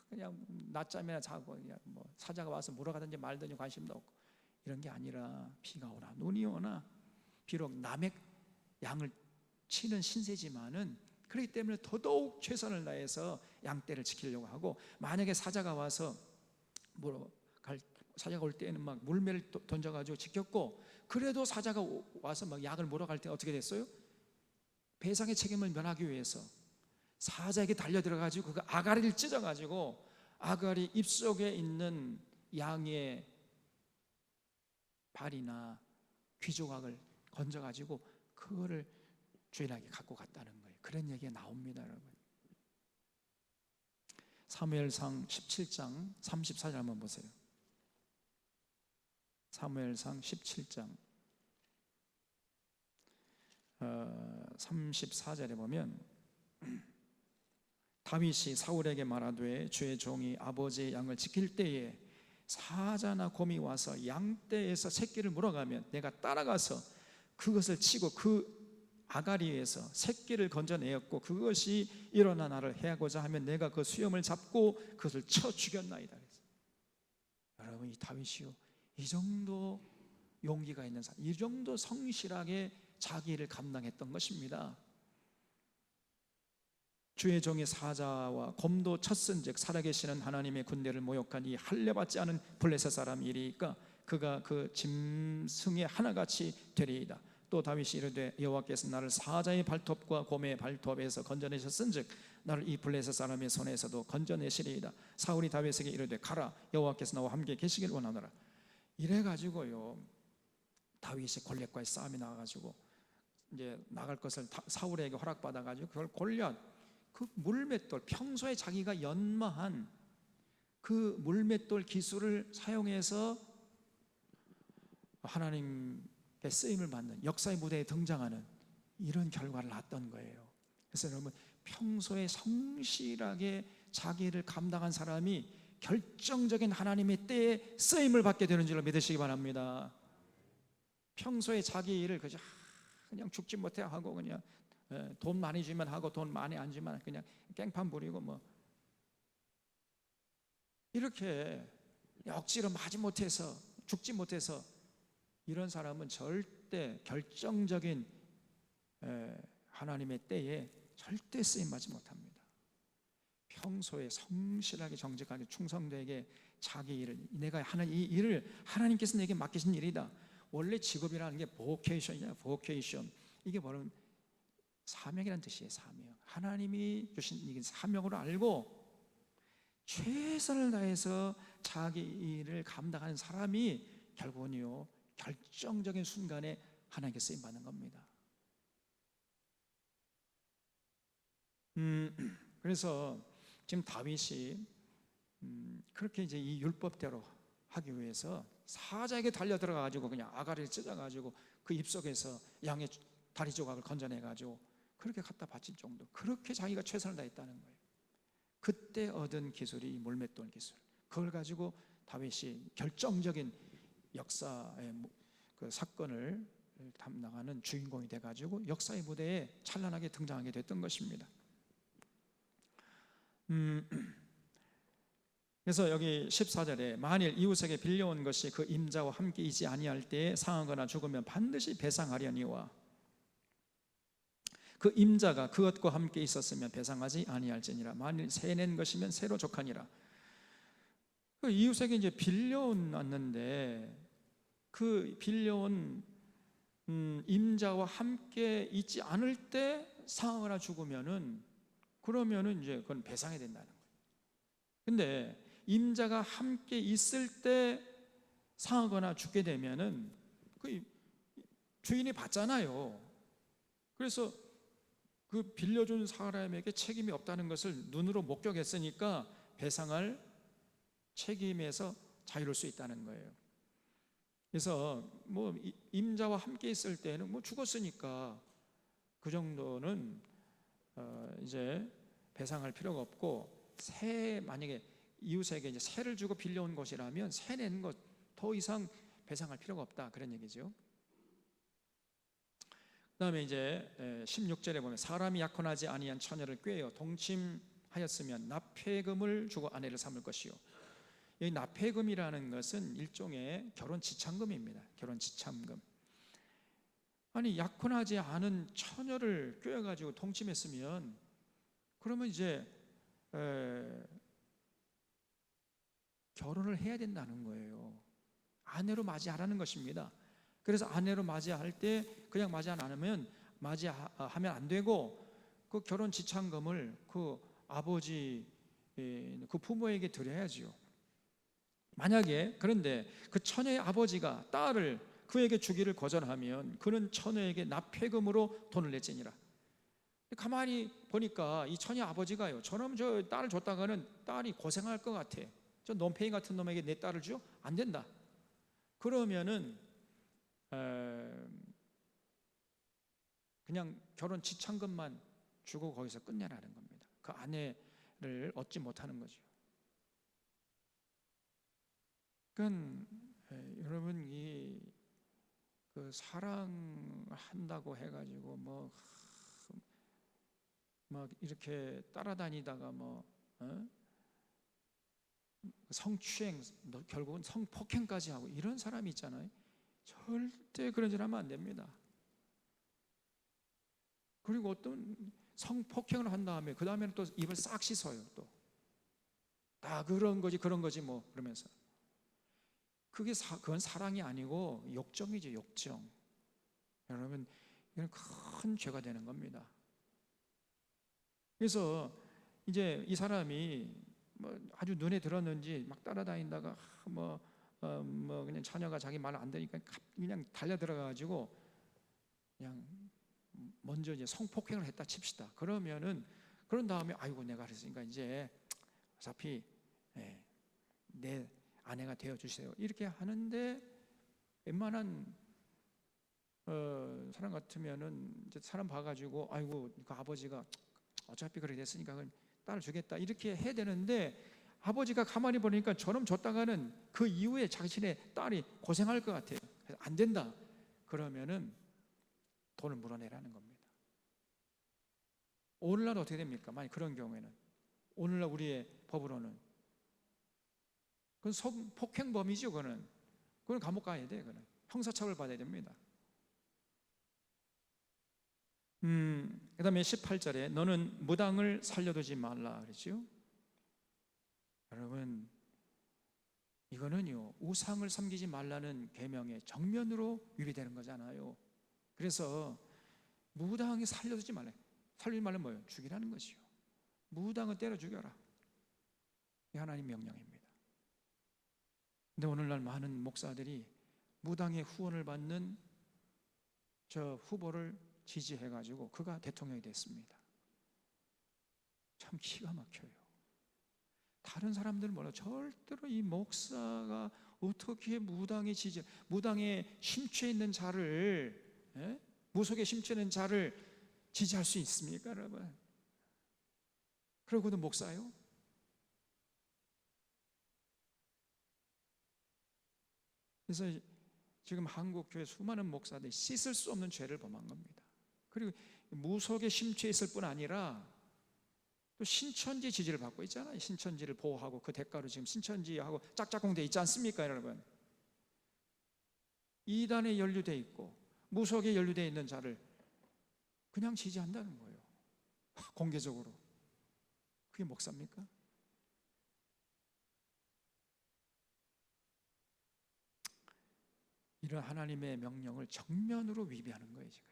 그냥 낮잠이나 자고 그냥 뭐 사자가 와서 물어가든지 말든지 관심도 없고 이런 게 아니라 비가 오나 눈이 오나 비록 남의 양을 치는 신세지만은 그렇기 때문에 더더욱 최선을 다해서 양떼를 지키려고 하고 만약에 사자가 와서 사자가 올 때에는 막 물매를 던져가지고 지켰고 그래도 사자가 와서 막 양을 몰아갈 때 어떻게 됐어요? 배상의 책임을 면하기 위해서 사자에게 달려들어가지고 그 아가리를 찢어가지고 아가리 입속에 있는 양의 발이나 귀조각을 건져가지고 그거를 주인에게 갖고 갔다는 거예요. 그런 얘기가 나옵니다, 여러분. 사무엘상 17장 34절 한번 보세요. 사무엘상 17장 34절에 보면 다윗이 사울에게 말하되 주의 종이 아버지의 양을 지킬 때에 사자나 곰이 와서 양떼에서 새끼를 물어가면 내가 따라가서 그것을 치고 그 아가리에서 새끼를 건져내었고 그것이 일어나 나를 해하고자 하면 내가 그 수염을 잡고 그것을 쳐 죽였나이다. 여러분 이 다윗이요 이 정도 용기가 있는 사람, 이 정도 성실하게 자기 일을 감당했던 것입니다. 주의 종이 사자와 곰도 쳤은즉 살아계시는 하나님의 군대를 모욕한 이 할례받지 않은 블레셋 사람 이리까 그가 그 짐승의 하나같이 되리이다. 또 다윗이 이르되 여호와께서 나를 사자의 발톱과 곰의 발톱에서 건져내셨은즉 나를 이 블레셋 사람의 손에서도 건져내시리이다. 사울이 다윗에게 이르되 가라 여호와께서 나와 함께 계시길 원하노라. 이래가지고요 다윗이 골리앗과의 싸움이 나가지고 이제 나갈 것을 사울에게 허락받아가지고 그걸 골리앗 그 물맷돌 평소에 자기가 연마한 그 물맷돌 기술을 사용해서 하나님의 쓰임을 받는 역사의 무대에 등장하는 이런 결과를 낳았던 거예요. 그래서 여러분 평소에 성실하게 자기 일을 감당한 사람이 결정적인 하나님의 때에 쓰임을 받게 되는 줄로 믿으시기 바랍니다. 평소에 자기 일을 그냥 죽지 못해 하고 그냥 돈 많이 주면 하고 돈 많이 안 주면 그냥 깽판 부리고 뭐 이렇게 억지로 마지 못해서 죽지 못해서 이런 사람은 절대 결정적인 하나님의 때에 절대 쓰임받지 못합니다. 평소에 성실하게 정직하게 충성되게 자기 일을, 내가 하는 이 일을 하나님께서 내게 맡기신 일이다. 원래 직업이라는 게 보케이션이냐, 보케이션. 이게 바로 사명이라는 뜻이에요. 사명. 하나님이 주신 이 사명으로 알고 최선을 다해서 자기 일을 감당하는 사람이 결국은요, 결정적인 순간에 하나님께 쓰임 받는 겁니다. 그래서 지금 다윗이 그렇게 이제 이 율법대로 하기 위해서 사자에게 달려 들어가 가지고 그냥 아가리를 찢어 가지고 그 입속에서 양의 다리 조각을 건져내 가지고 그렇게 갖다 바칠 정도, 그렇게 자기가 최선을 다했다는 거예요. 그때 얻은 기술이 이 물맷돌 기술. 그걸 가지고 다윗이 결정적인 역사의 그 사건을 담당하는 주인공이 돼 가지고 역사의 무대에 찬란하게 등장하게 됐던 것입니다. 그래서 여기 14절에 만일 이웃에게 빌려온 것이 그 임자와 함께 있지 아니할 때에 상하거나 죽으면 반드시 배상하려니와 그 임자가 그것과 함께 있었으면 배상하지 아니할지니라. 만일 새낸 것이면 새로 족하니라. 그 이웃에게 이제 빌려온 왔는데 그 빌려온 임자와 함께 있지 않을 때 상하거나 죽으면은, 그러면은 이제 그건 배상해야 된다는 거예요. 근데 임자가 함께 있을 때 상하거나 죽게 되면은 그 주인이 받잖아요. 그래서 그 빌려준 사람에게 책임이 없다는 것을 눈으로 목격했으니까 배상할 책임에서 자유로울 수 있다는 거예요. 그래서 뭐 임자와 함께 있을 때는 뭐 죽었으니까 그 정도는 이제 배상할 필요가 없고, 만약에 이웃에게 이제 세를 주고 빌려온 것이라면 세 낸 것 더 이상 배상할 필요가 없다, 그런 얘기죠. 그 다음에 이제 16절에 보면 사람이 약혼하지 아니한 처녀를 꾀어 동침하였으면 납폐금을 주고 아내를 삼을 것이요. 이 납폐금이라는 것은 일종의 결혼 지참금입니다. 결혼 지참금. 아니, 약혼하지 않은 처녀를 꾀어가지고 동침했으면 그러면 이제 결혼을 해야 된다는 거예요. 아내로 맞이하라는 것입니다. 그래서 아내로 맞이할 때 그냥 맞이 안 하면 맞이하면 안 되고 그 결혼 지참금을 그 아버지, 그 부모에게 드려야지요. 만약에 그런데 그 처녀의 아버지가 딸을 그에게 주기를 거절하면 그는 처녀에게 납폐금으로 돈을 낼지니라. 가만히 보니까 이 처녀 아버지가요, 저놈 저 딸을 줬다가는 딸이 고생할 것 같아, 저 논팽이 같은 놈에게 내 딸을 줘? 안 된다. 그러면은 그냥 결혼 지참금만 주고 거기서 끝내라는 겁니다. 그 아내를 얻지 못하는 거죠. 그건 여러분, 그 사랑한다고 해가지고 뭐 이렇게 따라다니다가 성추행, 결국은 성폭행까지 하고 이런 사람이 있잖아요. 절대 그런 짓 하면 안 됩니다. 그리고 어떤 성폭행을 한 다음에 그 다음에는 또 입을 싹 씻어요. 또 다 그런 거지 뭐 그러면서. 그건 사랑이 아니고 욕정이죠, 욕정. 여러분, 이건 큰 죄가 되는 겁니다. 그래서 이제 이 사람이 아주 눈에 들었는지 막 따라다니다가 그냥 처녀가 자기 말을 안 들으니까 그냥 달려 들어가가지고 그냥 먼저 이제 성폭행을 했다 칩시다. 그런 다음에 아이고 내가 그랬으니까 이제 어차피 내 아내가 되어 주세요, 이렇게 하는데 웬만한 사람 같으면은 이제 사람 봐가지고 아이고 그 아버지가 어차피 그렇게 됐으니까 딸을 주겠다 이렇게 해야 되는데, 아버지가 가만히 보니까 저놈 줬다가는 그 이후에 자신의 딸이 고생할 것 같아요. 그래서 안 된다. 그러면은 돈을 물어내라는 겁니다. 오늘날 어떻게 됩니까? 만약 그런 경우에는 오늘날 우리의 법으로는 그건 성폭행범이죠. 그건 감옥 가야 돼. 그건 형사처벌 받아야 됩니다. 그 다음에 18절에 너는 무당을 살려두지 말라 그랬죠. 여러분, 이거는요 우상을 섬기지 말라는 계명에 정면으로 위배되는 거잖아요. 그래서 무당이 살려두지 말래. 살리지 말면 뭐예요? 죽이라는 것이요. 무당은 때려 죽여라. 이 하나님 명령입니다. 근데 오늘날 많은 목사들이 무당의 후원을 받는 저 후보를 지지해가지고 그가 대통령이 됐습니다. 참 기가 막혀요. 다른 사람들은 몰라. 절대로 이 목사가 어떻게 무당의 심취해 있는 자를, 무속에 심취해 있는 자를 지지할 수 있습니까, 여러분? 그러고도 목사요? 그래서 지금 한국 교회 수많은 목사들이 씻을 수 없는 죄를 범한 겁니다. 그리고 무속에 심취해 있을 뿐 아니라 또 신천지 지지를 받고 있잖아요. 신천지를 보호하고 그 대가로 지금 신천지하고 짝짝꿍돼 있지 않습니까, 여러분? 이단에 연루돼 있고 무속에 연루돼 있는 자를 그냥 지지한다는 거예요. 공개적으로. 그게 목사입니까? 이런 하나님의 명령을 정면으로 위배하는 거예요, 지금.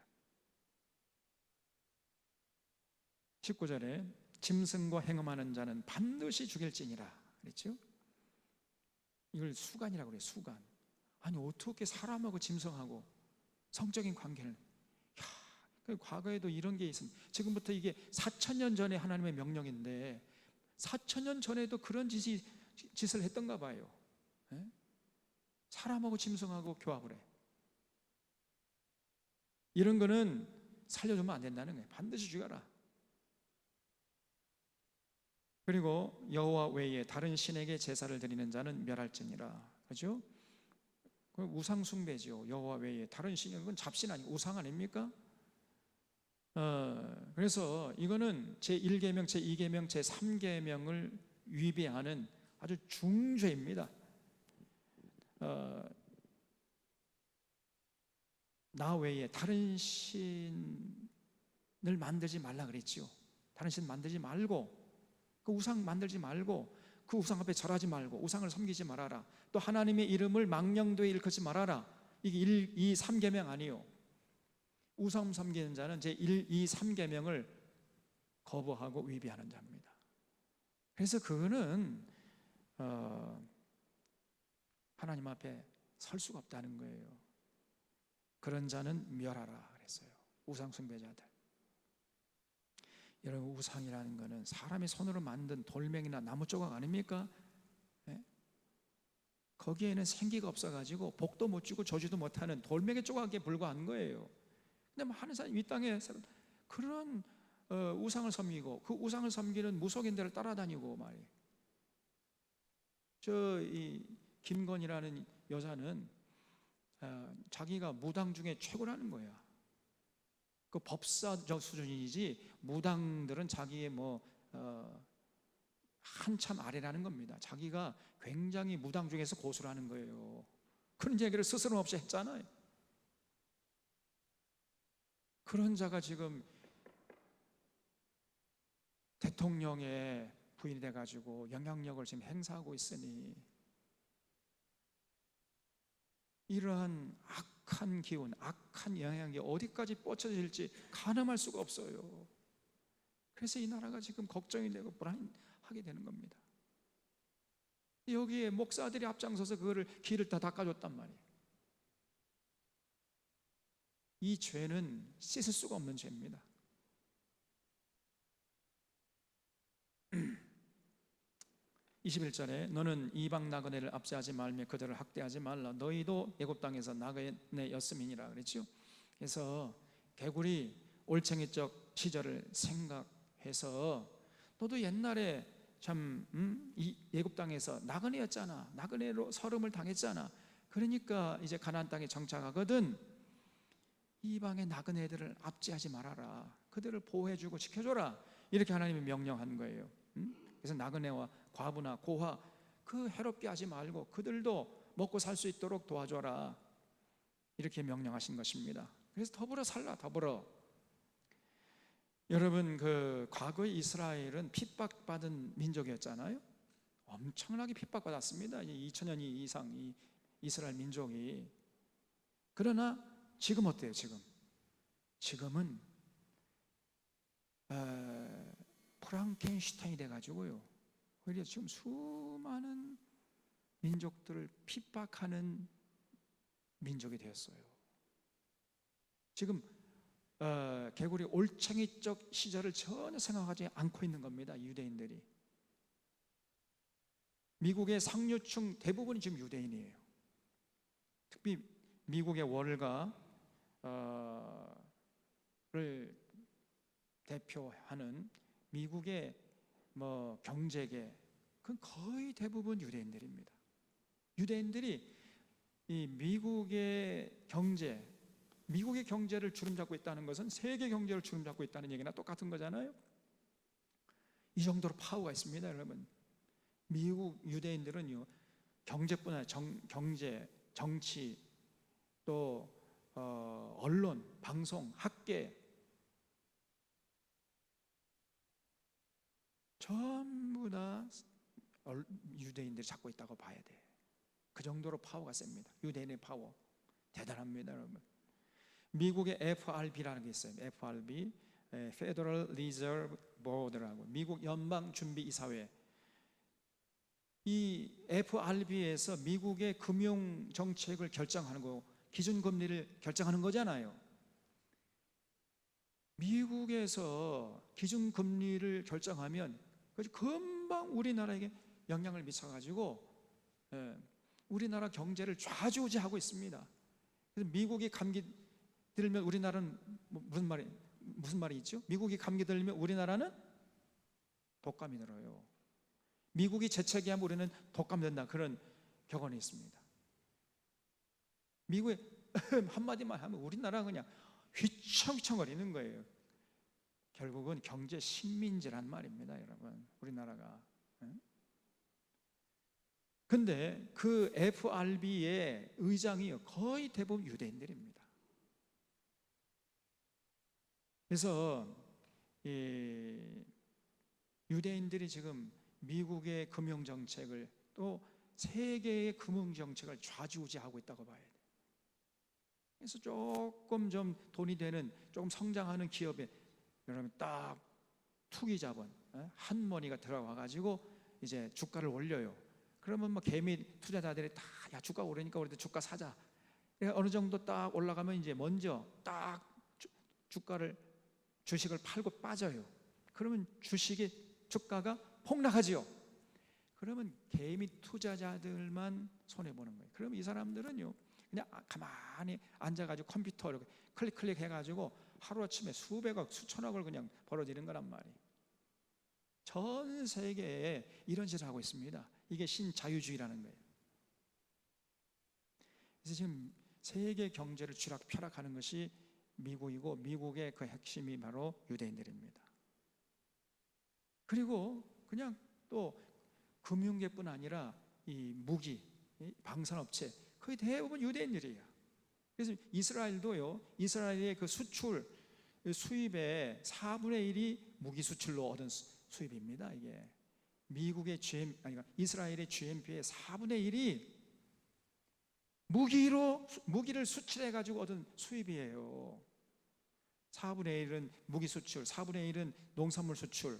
19절에 짐승과 행음하는 자는 반드시 죽일지니라 그랬죠? 이걸 수간이라고 그래요. 수간. 아니 어떻게 사람하고 짐승하고 성적인 관계를, 과거에도 이런 게 있습니다. 지금부터 이게 4,000년 전에 하나님의 명령인데 4,000년 전에도 그런 짓을 했던가 봐요. 사람하고 짐승하고 교합을 해. 이런 거는 살려주면 안 된다는 거예요. 반드시 죽여라. 그리고 여호와 외에 다른 신에게 제사를 드리는 자는 멸할지니라. 그렇죠? 우상 숭배죠. 여호와 외에 다른 신은 건 잡신 아니고 우상 아닙니까? 그래서 이거는 제1계명, 제2계명, 제3계명을 위배하는 아주 중죄입니다. 나 외에 다른 신을 만들지 말라 그랬죠. 다른 신 만들지 말고, 그 우상 만들지 말고, 그 우상 앞에 절하지 말고, 우상을 섬기지 말아라. 또 하나님의 이름을 망령되이 일컫지 말아라. 이게 1, 2, 3계명 아니요. 우상 섬기는 자는 제1, 2, 3계명을 거부하고 위배하는 자입니다. 그래서 그거는 하나님 앞에 설 수가 없다는 거예요. 그런 자는 멸하라 그랬어요. 우상 숭배자들. 여러분, 우상이라는 것은 사람의 손으로 만든 돌멩이나 나무 조각 아닙니까? 네? 거기에는 생기가 없어가지고 복도 못 주고 저주도 못하는 돌멩이 조각에 불과한 거예요. 근데 뭐 하는 사람이 이 땅에 그런 우상을 섬기고 그 우상을 섬기는 무속인들을 따라다니고 말이에요. 이 김건희라는 여자는 자기가 무당 중에 최고라는 거야. 그 법사적 수준이지 무당들은 자기의 한참 아래라는 겁니다. 자기가 굉장히 무당 중에서 고수라는 거예요. 그런 얘기를 스스럼 없이 했잖아요. 그런 자가 지금 대통령의 부인이 돼가지고 영향력을 지금 행사하고 있으니 이러한 악한 기운, 악한 영향이 어디까지 뻗쳐질지 가늠할 수가 없어요. 그래서 이 나라가 지금 걱정이 되고 불안하게 되는 겁니다. 여기에 목사들이 앞장서서 그거를 길을 다 닦아줬단 말이에요. 이 죄는 씻을 수가 없는 죄입니다. 21절에 너는 이방 나그네를 압제하지 말며 그들을 학대하지 말라. 너희도 애굽 땅에서 나그네였음이니라 그랬죠. 그래서 개구리 올챙이적 시절을 생각해서 너도 옛날에 참 이 애굽 땅에서 나그네였잖아. 나그네로 서름을 당했잖아. 그러니까 이제 가나안 땅에 정착하거든 이방의 나그네들을 압제하지 말아라. 그들을 보호해주고 지켜줘라. 이렇게 하나님이 명령한 거예요. 그래서 나그네와 과부나 고아 그 해롭게 하지 말고 그들도 먹고 살 수 있도록 도와줘라. 이렇게 명령하신 것입니다. 그래서 더불어 살라, 더불어. 여러분, 그 과거의 이스라엘은 핍박받은 민족이었잖아요. 엄청나게 핍박받았습니다. 2000년 이상 이 이스라엘 민족이. 그러나 지금 어때요? 지금은 프랑켄슈타인이 돼가지고요, 오히려 지금 수많은 민족들을 핍박하는 민족이 되었어요. 지금 개구리 올챙이적 시절을 전혀 생각하지 않고 있는 겁니다. 유대인들이. 미국의 상류층 대부분이 지금 유대인이에요. 특히 미국의 월가를 대표하는 미국의 경제계, 그건 거의 대부분 유대인들입니다. 유대인들이 이 미국의 경제를 주름잡고 있다는 것은 세계 경제를 주름잡고 있다는 얘기나 똑같은 거잖아요. 이 정도로 파워가 있습니다, 여러분. 미국 유대인들은요, 경제뿐 아니라 경제, 정치, 또 언론, 방송, 학계 전부 다 유대인들이 잡고 있다고 봐야 돼. 그 정도로 파워가 셉니다. 유대인의 파워 대단합니다, 여러분. 미국의 FRB라는 게 있어요. FRB, Federal Reserve Board라고, 미국 연방준비이사회. 이 FRB에서 미국의 금융 정책을 결정하는 거, 기준금리를 결정하는 거잖아요. 미국에서 기준금리를 결정하면 금방 우리나라에게 영향을 미쳐가지고 우리나라 경제를 좌지우지하고 있습니다. 그래서 미국이 감기 들면 우리나라는 무슨 말이 있죠? 미국이 감기 들면 우리나라는 독감이 들어요. 미국이 재채기하면 우리는 독감 된다, 그런 격언이 있습니다. 미국에 한마디만 하면 우리나라가 그냥 휘청휘청거리는 거예요. 결국은 경제 식민지란 말입니다, 여러분, 우리나라가. 근데 그 FRB의 의장이 거의 대부분 유대인들입니다. 그래서 유대인들이 지금 미국의 금융정책을, 또 세계의 금융정책을 좌지우지하고 있다고 봐야 돼요. 그래서 조금 좀 돈이 되는, 조금 성장하는 기업에 여러분 딱 투기 자본 한 머니가 들어와 가지고 이제 주가를 올려요. 그러면 개미 투자자들이 다 야, 주가 오르니까 우리도 주가 사자. 어느 정도 딱 올라가면 이제 먼저 딱 주식을 팔고 빠져요. 그러면 주식의 주가가 폭락하지요. 그러면 개미 투자자들만 손해 보는 거예요. 그러면 이 사람들은요, 그냥 가만히 앉아가지고 컴퓨터를 클릭 해가지고 하루아침에 수백억, 수천억을 그냥 벌어지는 거란 말이에요. 전 세계에 이런 짓을 하고 있습니다. 이게 신자유주의라는 거예요. 그래서 지금 세계 경제를 쥐락펴락하는 것이 미국이고, 미국의 그 핵심이 바로 유대인들입니다. 그리고 그냥 또 금융계뿐 아니라 이 무기, 방산업체 거의 대부분 유대인들이에요. 그래서 이스라엘도요, 이스라엘의 그 수입의 4분의 1이 무기 수출로 얻은 수입입니다. 이게 미국의 이스라엘의 GNP의 4분의 1이 무기를 수출해 가지고 얻은 수입이에요. 4분의 1은 무기 수출, 4분의 1은 농산물 수출,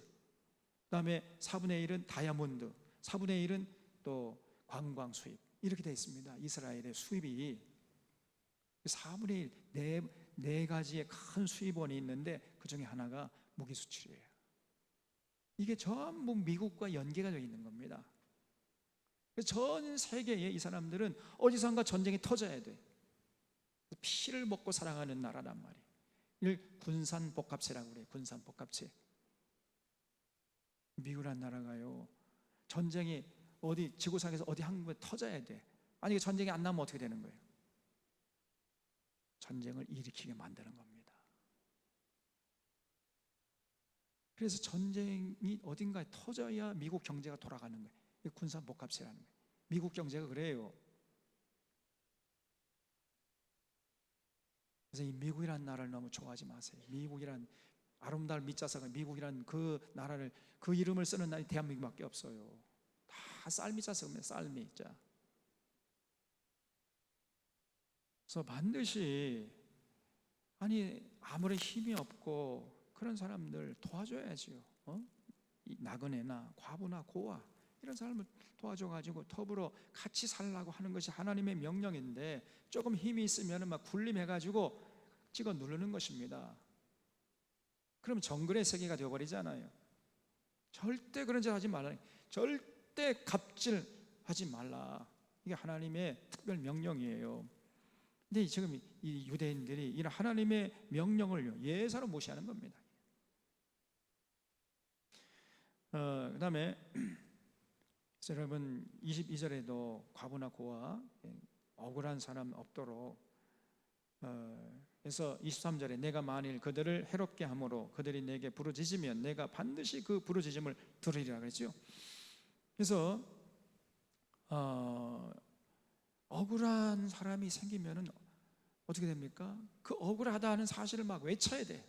그다음에 4분의 1은 다이아몬드, 4분의 1은 또 관광 수입, 이렇게 되어 있습니다. 이스라엘의 수입이 4분의 1, 네 가지의 큰 수입원이 있는데 그 중에 하나가 무기 수출이에요. 이게 전부 미국과 연계가 되어 있는 겁니다. 전 세계에 이 사람들은 어디선가 전쟁이 터져야 돼. 피를 먹고 살아가는 나라란 말이에요. 이걸 군산복합체라고 그래요. 군산복합체. 미국이라는 나라가요, 전쟁이 어디 지구상에서 어디 한 군데 터져야 돼. 아니 전쟁이 안 나면 어떻게 되는 거예요? 전쟁을 일으키게 만드는 겁니다. 그래서 전쟁이 어딘가에 터져야 미국 경제가 돌아가는 거예요. 이게 군산복합체라는 거예요. 미국 경제가 그래요. 그래서 이 미국이라는 나라를 너무 좋아하지 마세요. 미국이란 아름다운 밑자서가 미국이란 그 나라를, 그 이름을 쓰는 나라이 대한민국밖에 없어요. 다 쌀밑자서입니다. 쌀밑자. 그래서 반드시, 아니 아무리 힘이 없고 그런 사람들 도와줘야지요. 이 나그네나 과부나 고아 이런 사람을 도와줘가지고 더불어 같이 살라고 하는 것이 하나님의 명령인데, 조금 힘이 있으면 막 군림해가지고 찍어 누르는 것입니다. 그럼 정글의 세계가 되어버리잖아요. 절대 그런 짓 하지 말라. 절대 갑질하지 말라. 이게 하나님의 특별 명령이에요. 근데 지금 이 유대인들이 이런 하나님의 명령을 예사로 무시하는 겁니다. 그 다음에 여러분 22절에도 과부나 고아 억울한 사람 없도록, 그래서 23절에 내가 만일 그들을 해롭게 함으로 그들이 내게 부르짖으면 내가 반드시 그 부르짖음을 들으리라 그랬죠. 그래서 억울한 사람이 생기면은 어떻게 됩니까? 그 억울하다는 사실을 막 외쳐야 돼.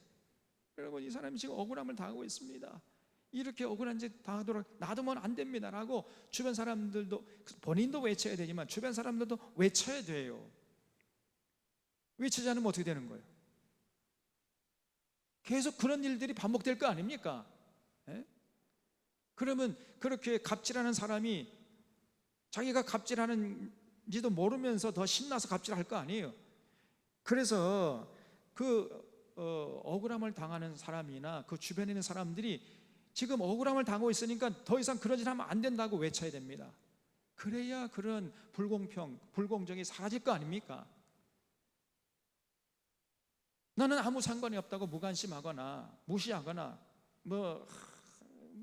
여러분, 이 사람이 지금 억울함을 당하고 있습니다. 이렇게 억울한 짓 당하도록 놔두면 안 됩니다 라고 주변 사람들도, 본인도 외쳐야 되지만 주변 사람들도 외쳐야 돼요. 외치지 않으면 어떻게 되는 거예요? 계속 그런 일들이 반복될 거 아닙니까? 예? 그러면 그렇게 갑질하는 사람이 자기가 갑질하는지도 모르면서 더 신나서 갑질할 거 아니에요. 그래서 그 억울함을 당하는 사람이나 그 주변에 있는 사람들이 지금 억울함을 당하고 있으니까 더 이상 그런 짓 하면 안 된다고 외쳐야 됩니다. 그래야 그런 불공평, 불공정이 사라질 거 아닙니까? 나는 아무 상관이 없다고 무관심하거나 무시하거나 뭐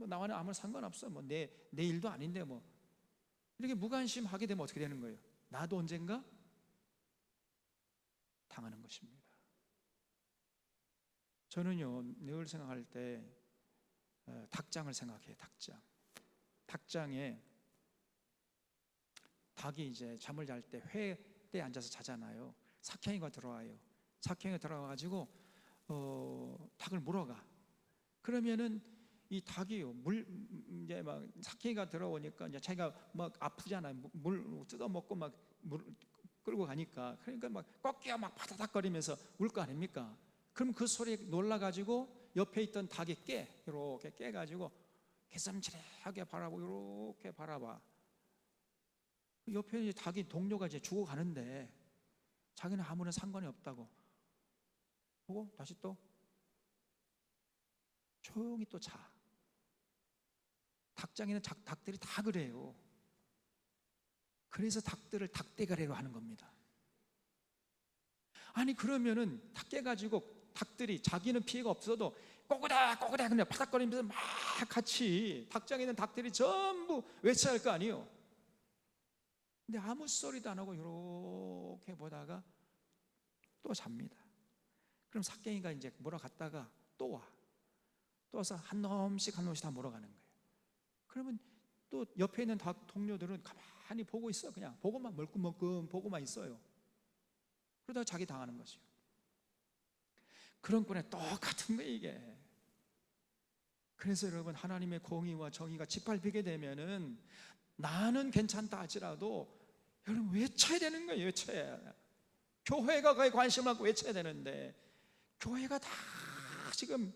나와는 아무 상관없어, 뭐 내 일도 아닌데 뭐 이렇게 무관심하게 되면 어떻게 되는 거예요? 나도 언젠가 당하는 것입니다. 저는요 늘 생각할 때 닭장을 생각해요. 닭장에 닭이 이제 잠을 잘 때 회대에 앉아서 자잖아요. 삭형이가 들어와요. 삭형이 들어와가지고 닭을 물어가. 그러면은 이 닭이요 이제 막 삭형이가 들어오니까 이제 자기가 막 아프잖아요. 물 뜯어 먹고 막 물 끌고 가니까, 그러니까 막 꺾여 막 바다닥거리면서 울 거 아닙니까? 그럼 그 소리에 놀라가지고 옆에 있던 닭이 이렇게 깨가지고 개슴츠레하게 바라보고 이렇게 바라봐. 옆에 이제 닭이 동료가 이제 죽어가는데 자기는 아무런 상관이 없다고 보고 다시 또 조용히 또 자. 닭장에는 닭들이 다 그래요. 그래서 닭들을 닭대가리로 하는 겁니다. 아니 그러면은 닭 깨가지고 닭들이 자기는 피해가 없어도 꼬구다 그냥 바닥거리면서 막 같이 닭장에 있는 닭들이 전부 외쳐야 할 거 아니에요. 근데 아무 소리도 안 하고 이렇게 보다가 또 잡니다. 그럼 삭갱이가 이제 몰아갔다가 또 와. 또 와서 한 놈씩 다 몰아가는 거예요. 그러면 또 옆에 있는 닭 동료들은 가만히 보고 있어. 그냥 보고만 멀끔멀끔 보고만 있어요. 그러다가 자기 당하는 거죠. 그런 꼴에 똑같은 거예요 이게. 그래서 여러분, 하나님의 공의와 정의가 짓밟히게 되면은 나는 괜찮다 할지라도 여러분 외쳐야 되는 거예요. 외쳐야. 교회가 그에 관심을 갖고 외쳐야 되는데 교회가 다 지금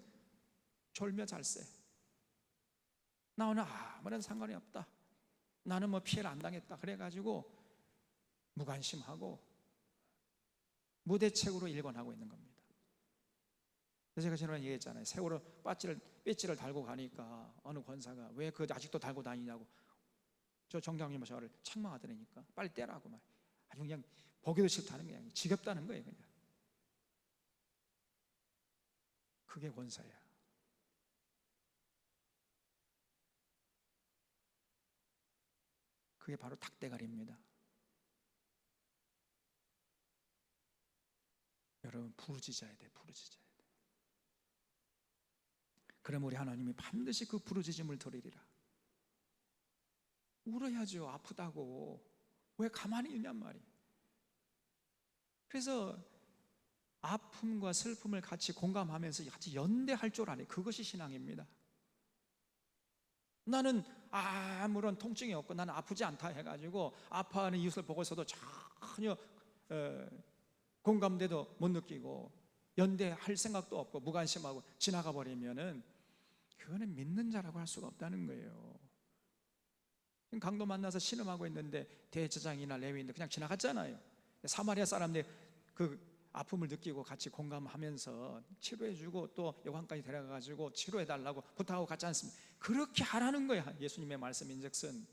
졸며잘세. 나 오늘 아무런 상관이 없다, 나는 뭐 피해를 안 당했다 그래가지고 무관심하고 무대책으로 일관하고 있는 겁니다. 그래서 제가 지난번에 얘기했잖아요. 세월호 배지를 달고 가니까 어느 권사가 왜 그거 아직도 달고 다니냐고 저 정장님 저를 책망하더라니까. 빨리 떼라고 막. 아주 그냥 보기도 싫다는 거야. 지겹다는 거예요 그냥. 그게 권사야. 그게 바로 닭대가리입니다. 여러분 부르짖어야 돼. 그럼 우리 하나님이 반드시 그 부르짖음을 들으리라. 울어야죠. 아프다고. 왜 가만히 있냔 말이에요. 그래서 아픔과 슬픔을 같이 공감하면서 같이 연대할 줄 아네. 그것이 신앙입니다. 나는 아무런 통증이 없고 나는 아프지 않다 해가지고 아파하는 이웃을 보고서도 전혀 공감대도 못 느끼고 연대할 생각도 없고 무관심하고 지나가 버리면은 그거는 믿는 자라고 할 수가 없다는 거예요. 강도 만나서 신음하고 있는데 대제사장이나 레위인들 그냥 지나갔잖아요. 사마리아 사람들 그 아픔을 느끼고 같이 공감하면서 치료해주고 또 요한까지 데려가가지고 치료해달라고 부탁하고 갔지 않습니까? 그렇게 하라는 거야. 예수님의 말씀인즉슨.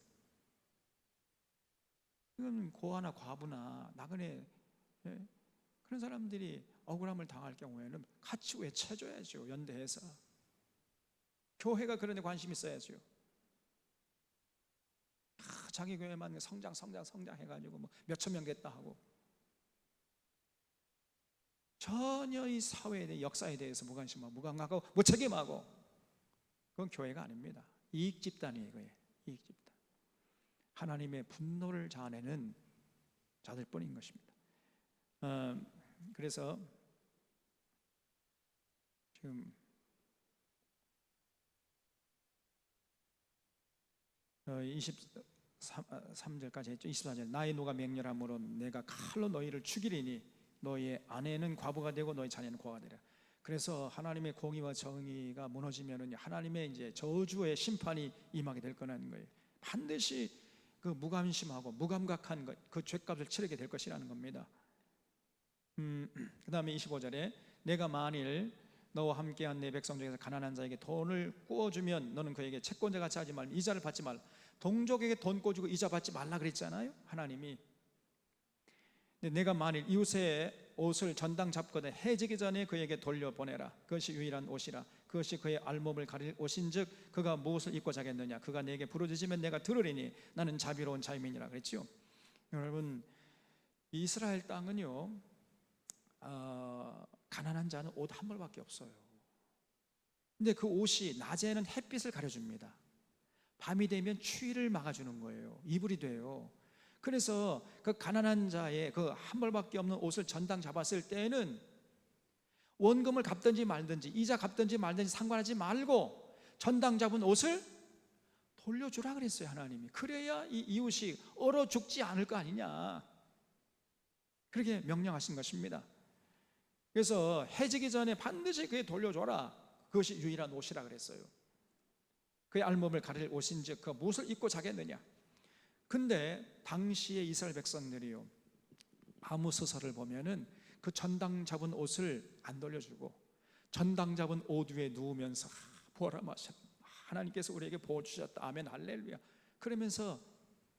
이건 고아나 과부나 나그네 그런 사람들이 억울함을 당할 경우에는 같이 외쳐줘야죠. 연대해서. 교회가 그런 데 관심 있어야죠. 자기 교회만 성장 해가지고 뭐 몇천 명 됐다 하고 전혀 이 사회에 대해 역사에 대해서 무관심하고 무감각하고 무책임하고 그건 교회가 아닙니다. 이익 집단이에요. 그게 이익 집단. 하나님의 분노를 자아내는 자들뿐인 것입니다. 그래서 지금 23절까지 했죠. 24절 나의 노가 맹렬함으로 내가 칼로 너희를 죽이리니 너희의 아내는 과부가 되고 너희 자녀는 고아가 되리라. 그래서 하나님의 공의와 정의가 무너지면은 하나님의 이제 저주의 심판이 임하게 될 거라는 거예요. 반드시 그 무관심하고 무감각한 것, 그 죄값을 치르게 될 것이라는 겁니다. 그 다음에 25절에 내가 만일 너와 함께한 내 백성 중에서 가난한 자에게 돈을 꾸어주면 너는 그에게 채권자 같이 하지 말고 이자를 받지 말라. 동족에게 돈 꿔주고 이자 받지 말라 그랬잖아요, 하나님이. 근데 내가 만일 이웃의 옷을 전당 잡거든 해지기 전에 그에게 돌려보내라. 그것이 유일한 옷이라. 그것이 그의 알몸을 가릴 옷인즉 그가 무엇을 입고 자겠느냐. 그가 내게 부르짖으면 내가 들으리니 나는 자비로운 자유민이라 그랬죠. 여러분, 이스라엘 땅은요 가난한 자는 옷 한 벌밖에 없어요. 근데 그 옷이 낮에는 햇빛을 가려줍니다. 밤이 되면 추위를 막아주는 거예요. 이불이 돼요. 그래서 그 가난한 자의 그 한 벌밖에 없는 옷을 전당 잡았을 때에는 원금을 갚든지 말든지 이자 갚든지 말든지 상관하지 말고 전당 잡은 옷을 돌려주라 그랬어요, 하나님이. 그래야 이 이웃이 얼어 죽지 않을 거 아니냐, 그렇게 명령하신 것입니다. 그래서 해지기 전에 반드시 그에 돌려줘라. 그것이 유일한 옷이라 그랬어요. 그의 알몸을 가릴 옷인즉 그 무엇을 입고 자겠느냐. 근데 당시의 이스라엘 백성들이요 아모스서를 보면은 그 전당 잡은 옷을 안 돌려주고 전당 잡은 옷 위에 누우면서 보라 마셔, 하나님께서 우리에게 보호 주셨다, 아멘 할렐루야, 그러면서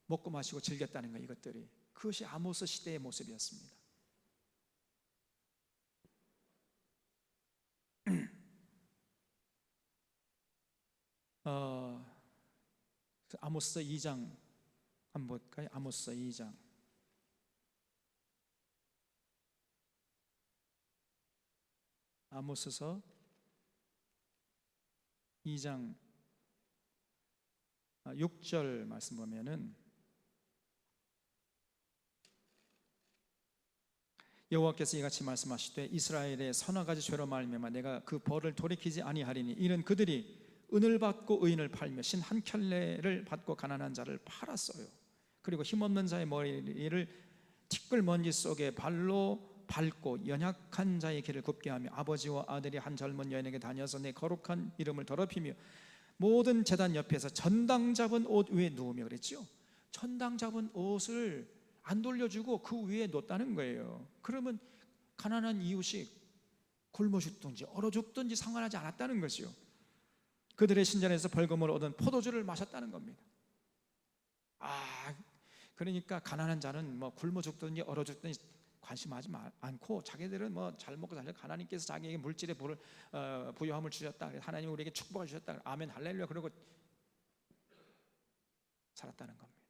먹고 마시고 즐겼다는 거. 이것들이 그것이 아모스 시대의 모습이었습니다. 아모스 2장 한번 볼까요? 아모스 2장. 아모스서 2장 6절 말씀 보면은 여호와께서 이같이 말씀하시되 이스라엘의 서너 가지 죄로 말미암아 내가 그 벌을 돌이키지 아니하리니 이는 그들이 은을 받고 의인을 팔며 신 한 켤레를 받고 가난한 자를 팔았어요. 그리고 힘없는 자의 머리를 티끌 먼지 속에 발로 밟고 연약한 자의 길을 굽게 하며 아버지와 아들이 한 젊은 여인에게 다녀서 내 거룩한 이름을 더럽히며 모든 제단 옆에서 전당 잡은 옷 위에 누우며 그랬죠. 전당 잡은 옷을 안 돌려주고 그 위에 놓았다는 거예요. 그러면 가난한 이웃이 굶어 죽든지 얼어 죽든지 상관하지 않았다는 것이요. 그들의 신전에서 벌금을 얻은 포도주를 마셨다는 겁니다. 그러니까 가난한 자는 뭐 굶어 죽든지 얼어 죽든지 관심하지 않고 자기들은 뭐 잘 먹고 살려, 하나님께서 자기에게 물질의 부요함을 주셨다, 하나님 우리에게 축복을 주셨다, 아멘 할렐루야, 그러고 살았다는 겁니다.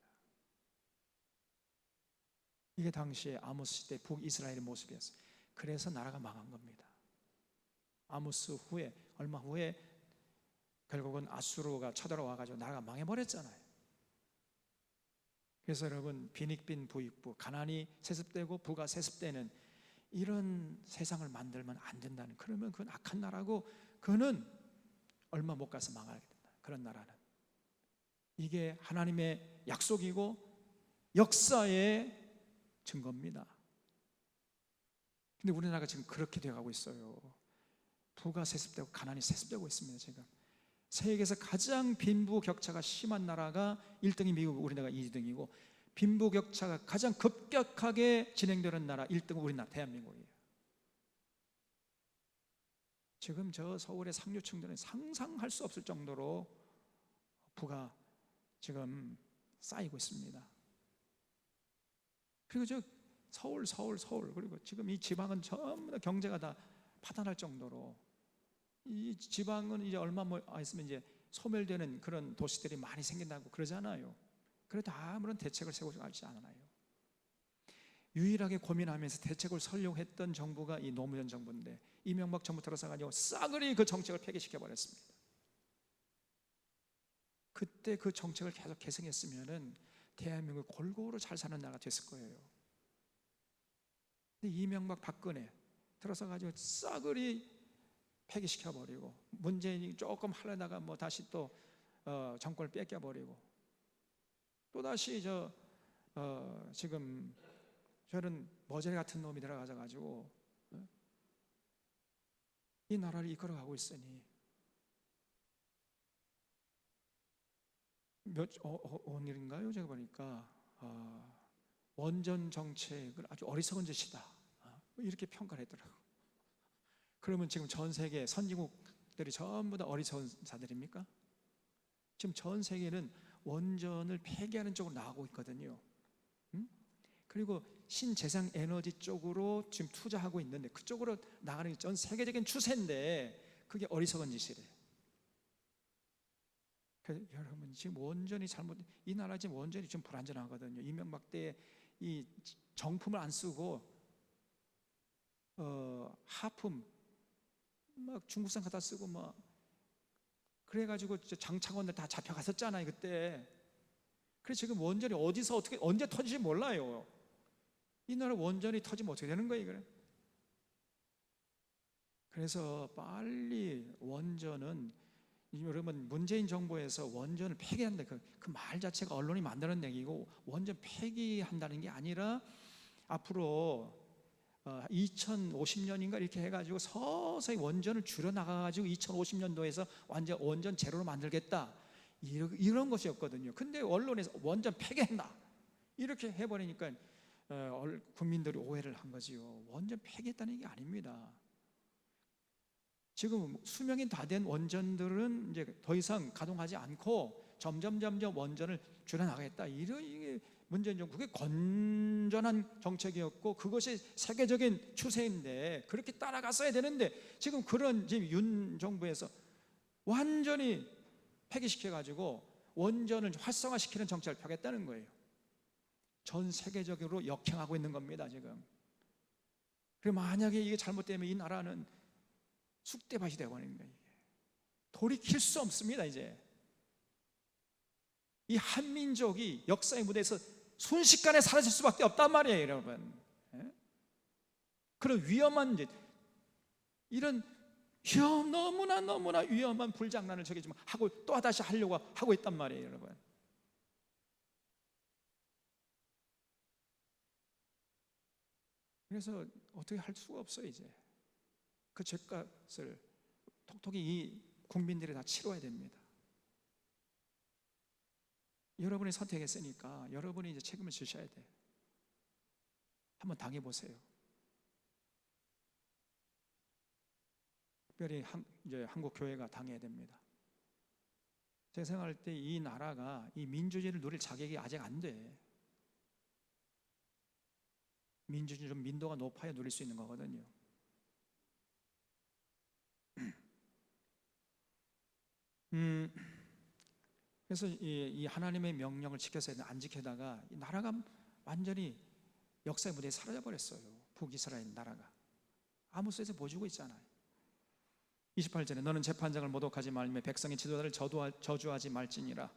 이게 당시에 아모스 시대 북이스라엘의 모습이었어요. 그래서 나라가 망한 겁니다. 아모스 후에 얼마 후에 결국은 아수르가 쳐들어와가지고 나라가 망해버렸잖아요. 그래서 여러분, 빈익빈 부익부, 가난이 세습되고 부가 세습되는 이런 세상을 만들면 안 된다는, 그러면 그건 악한 나라고 그는 얼마 못 가서 망하게 된다. 그런 나라는. 이게 하나님의 약속이고 역사의 증거입니다. 근데 우리나라가 지금 그렇게 되어가고 있어요. 부가 세습되고 가난이 세습되고 있습니다. 지금 세계에서 가장 빈부격차가 심한 나라가 1등이 미국, 우리나라가 2등이고, 빈부격차가 가장 급격하게 진행되는 나라 1등은 우리나라 대한민국이에요. 지금 저 서울의 상류층들은 상상할 수 없을 정도로 부가 지금 쌓이고 있습니다. 그리고 저 서울 그리고 지금 이 지방은 전부 다 경제가 다 파탄할 정도로, 이 지방은 이제 얼마 있으면 이제 소멸되는 그런 도시들이 많이 생긴다고 그러잖아요. 그래도 아무런 대책을 세우지 않아요. 유일하게 고민하면서 대책을 설려고 했던 정부가 이 노무현 정부인데, 이명박 정부 들어서가지고 싸그리 그 정책을 폐기시켜 버렸습니다. 그때 그 정책을 계속 계승했으면은 대한민국 골고루 잘 사는 나라가 됐을 거예요. 근데 이명박 박근혜 들어서가지고 싸그리 폐기시켜 버리고, 문재인이 조금 하려다가 뭐 다시 또 정권을 뺏겨 버리고, 또 다시 지금 저는 머저리 같은 놈이 들어가서 가지고 이 나라를 이끌어가고 있으니, 오늘인가요? 제가 보니까 원전 정책을 아주 어리석은 짓이다, 이렇게 평가를 했더라고요. 그러면 지금 전 세계 선진국들이 전부 다 어리석은 자들입니까? 지금 전 세계는 원전을 폐기하는 쪽으로 나가고 있거든요. 그리고 신재생 에너지 쪽으로 지금 투자하고 있는데, 그쪽으로 나가는 게 전 세계적인 추세인데 그게 어리석은 짓이래요. 여러분, 지금 원전이 이 나라 지금 원전이 좀 불안전하거든요. 이명박 때 이 정품을 안 쓰고 하품 막 중국산 갖다 쓰고 막 그래가지고 장차관들 다 잡혀갔었잖아요 그때. 그래서 지금 원전이 어디서 어떻게 언제 터질지 몰라요. 이 나라 원전이 터지면 어떻게 되는 거예요, 그래? 그래서 빨리 원전은, 여러분, 문재인 정부에서 원전을 폐기한다, 그 말 자체가 언론이 만드는 얘기고, 원전 폐기한다는 게 아니라 앞으로 2050년인가 이렇게 해가지고 서서히 원전을 줄여나가가지고 2050년도에서 완전 원전 제로로 만들겠다, 이런 것이었거든요. 근데 언론에서 원전 폐기한다 이렇게 해버리니까 국민들이 오해를 한 거지요. 원전 폐기했다는 얘기 아닙니다. 지금 수명이 다 된 원전들은 이제 더 이상 가동하지 않고 점점 원전을 줄여나가겠다, 이게 문재인 정부의 건전한 정책이었고, 그것이 세계적인 추세인데 그렇게 따라갔어야 되는데, 지금 그런 지금 윤 정부에서 완전히 폐기시켜가지고 원전을 활성화시키는 정책을 펴겠다는 거예요. 전 세계적으로 역행하고 있는 겁니다 지금. 그리고 만약에 이게 잘못되면 이 나라는 쑥대밭이 되어버리는 거예요. 돌이킬 수 없습니다. 이제 이 한민족이 역사의 무대에서 순식간에 사라질 수밖에 없단 말이에요, 여러분. 그런 위험한 이런 너무나 위험한 불장난을 저기 좀 하고 또 다시 하려고 하고 있단 말이에요, 여러분. 그래서 어떻게 할 수가 없어요. 이제 그 죗값을 톡톡히 이 국민들이 다 치러야 됩니다. 여러분이 선택했으니까 여러분이 이제 책임을 지셔야 돼요. 한번 당해보세요. 특별히 이제 한국 교회가 당해야 됩니다. 제가 생각할 때 이 나라가 이 민주주의를 누릴 자격이 아직 안 돼. 민주주의 좀 민도가 높아야 누릴 수 있는 거거든요. 그래서 이 하나님의 명령을 지켜서 안 지키다가 이 나라가 완전히 역사의 무대에 사라져 버렸어요. 북이스라엘 나라가 아무 소에서 보여주고 있잖아요. 28절에 너는 재판장을 모독하지 말며 백성의 지도자를 저주하지 말지니라.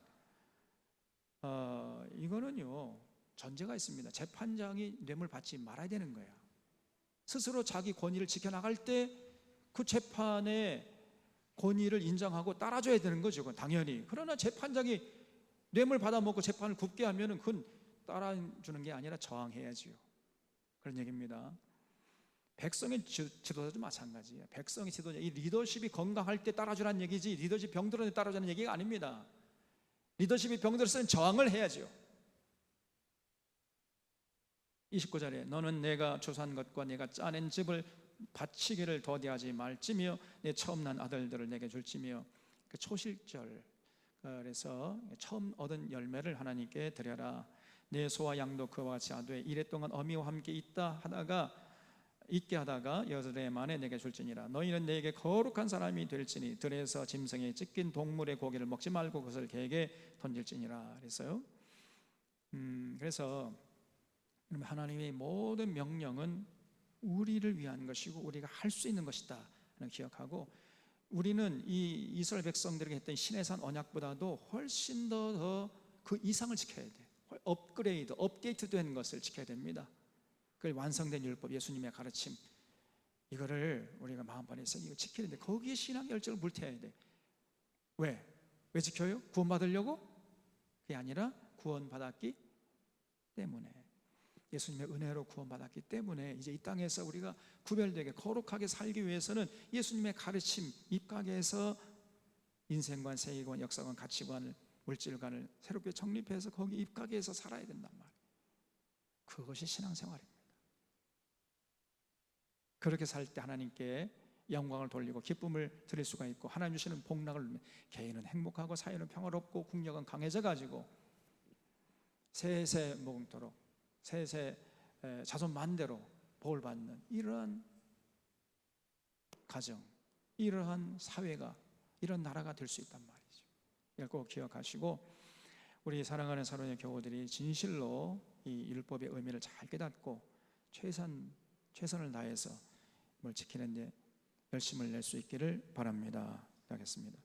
이거는요 전제가 있습니다. 재판장이 뇌물 받지 말아야 되는 거예요. 스스로 자기 권위를 지켜나갈 때 그 재판의 권위를 인정하고 따라줘야 되는 거죠. 그건 당연히. 그러나 재판장이 뇌물 받아먹고 재판을 굽게 하면은 그건 따라주는 게 아니라 저항해야지요. 그런 얘기입니다. 백성의 지도자도 마찬가지예요. 백성의 지도자, 이 리더십이 건강할 때 따라주라는 얘기지, 리더십 병들었을 때 따라주라는 얘기가 아닙니다. 리더십이 병들었을 때 저항을 해야죠. 29절에 너는 내가 조사한 것과 내가 짜낸 집을 바치기를 더디하지 말지며 내 처음 난 아들들을 내게 줄지며, 그 초실절, 그래서 처음 얻은 열매를 하나님께 드려라. 내 소와 양도 그와 같이 하되 이래 동안 어미와 함께 있게 하다가 여드레 만에 내게 줄지니라. 너희는 내게 거룩한 사람이 될지니 들에서 짐승에 찢긴 동물의 고기를 먹지 말고 그것을 개에게 던질지니라. 그래서요. 그래서 하나님의 모든 명령은 우리를 위한 것이고 우리가 할 수 있는 것이다 는 기억하고, 우리는 이 이스라엘 백성들에게 했던 시내산 언약보다도 훨씬 더 그 이상을 지켜야 돼. 업그레이드, 업데이트된 것을 지켜야 됩니다. 그 완성된 율법, 예수님의 가르침, 이거를 우리가 마음판에서 이거 지키는데 거기에 신앙의 열정을 불태워야 돼. 왜 지켜요? 구원받으려고? 그게 아니라 구원받았기 때문에, 예수님의 은혜로 구원받았기 때문에 이제 이 땅에서 우리가 구별되게 거룩하게 살기 위해서는 예수님의 가르침 입각해서 인생관, 세계관, 역사관, 가치관을, 물질관을 새롭게 정립해서 거기 입각해서 살아야 된단 말이에요. 그것이 신앙생활입니다. 그렇게 살 때 하나님께 영광을 돌리고 기쁨을 드릴 수가 있고, 하나님 주시는 복락을 누리면 개인은 행복하고 사회는 평화롭고 국력은 강해져 가지고 세세 무궁토록 세세 자손 만대로 복을 받는 이러한 가정, 이러한 사회가, 이런 나라가 될 수 있단 말이죠. 이걸 꼭 기억하시고 우리 사랑하는 사랑의 교우들이 진실로 이 율법의 의미를 잘 깨닫고 최선을 다해서 뭘 지키는 데 열심을 낼 수 있기를 바랍니다. 하겠습니다.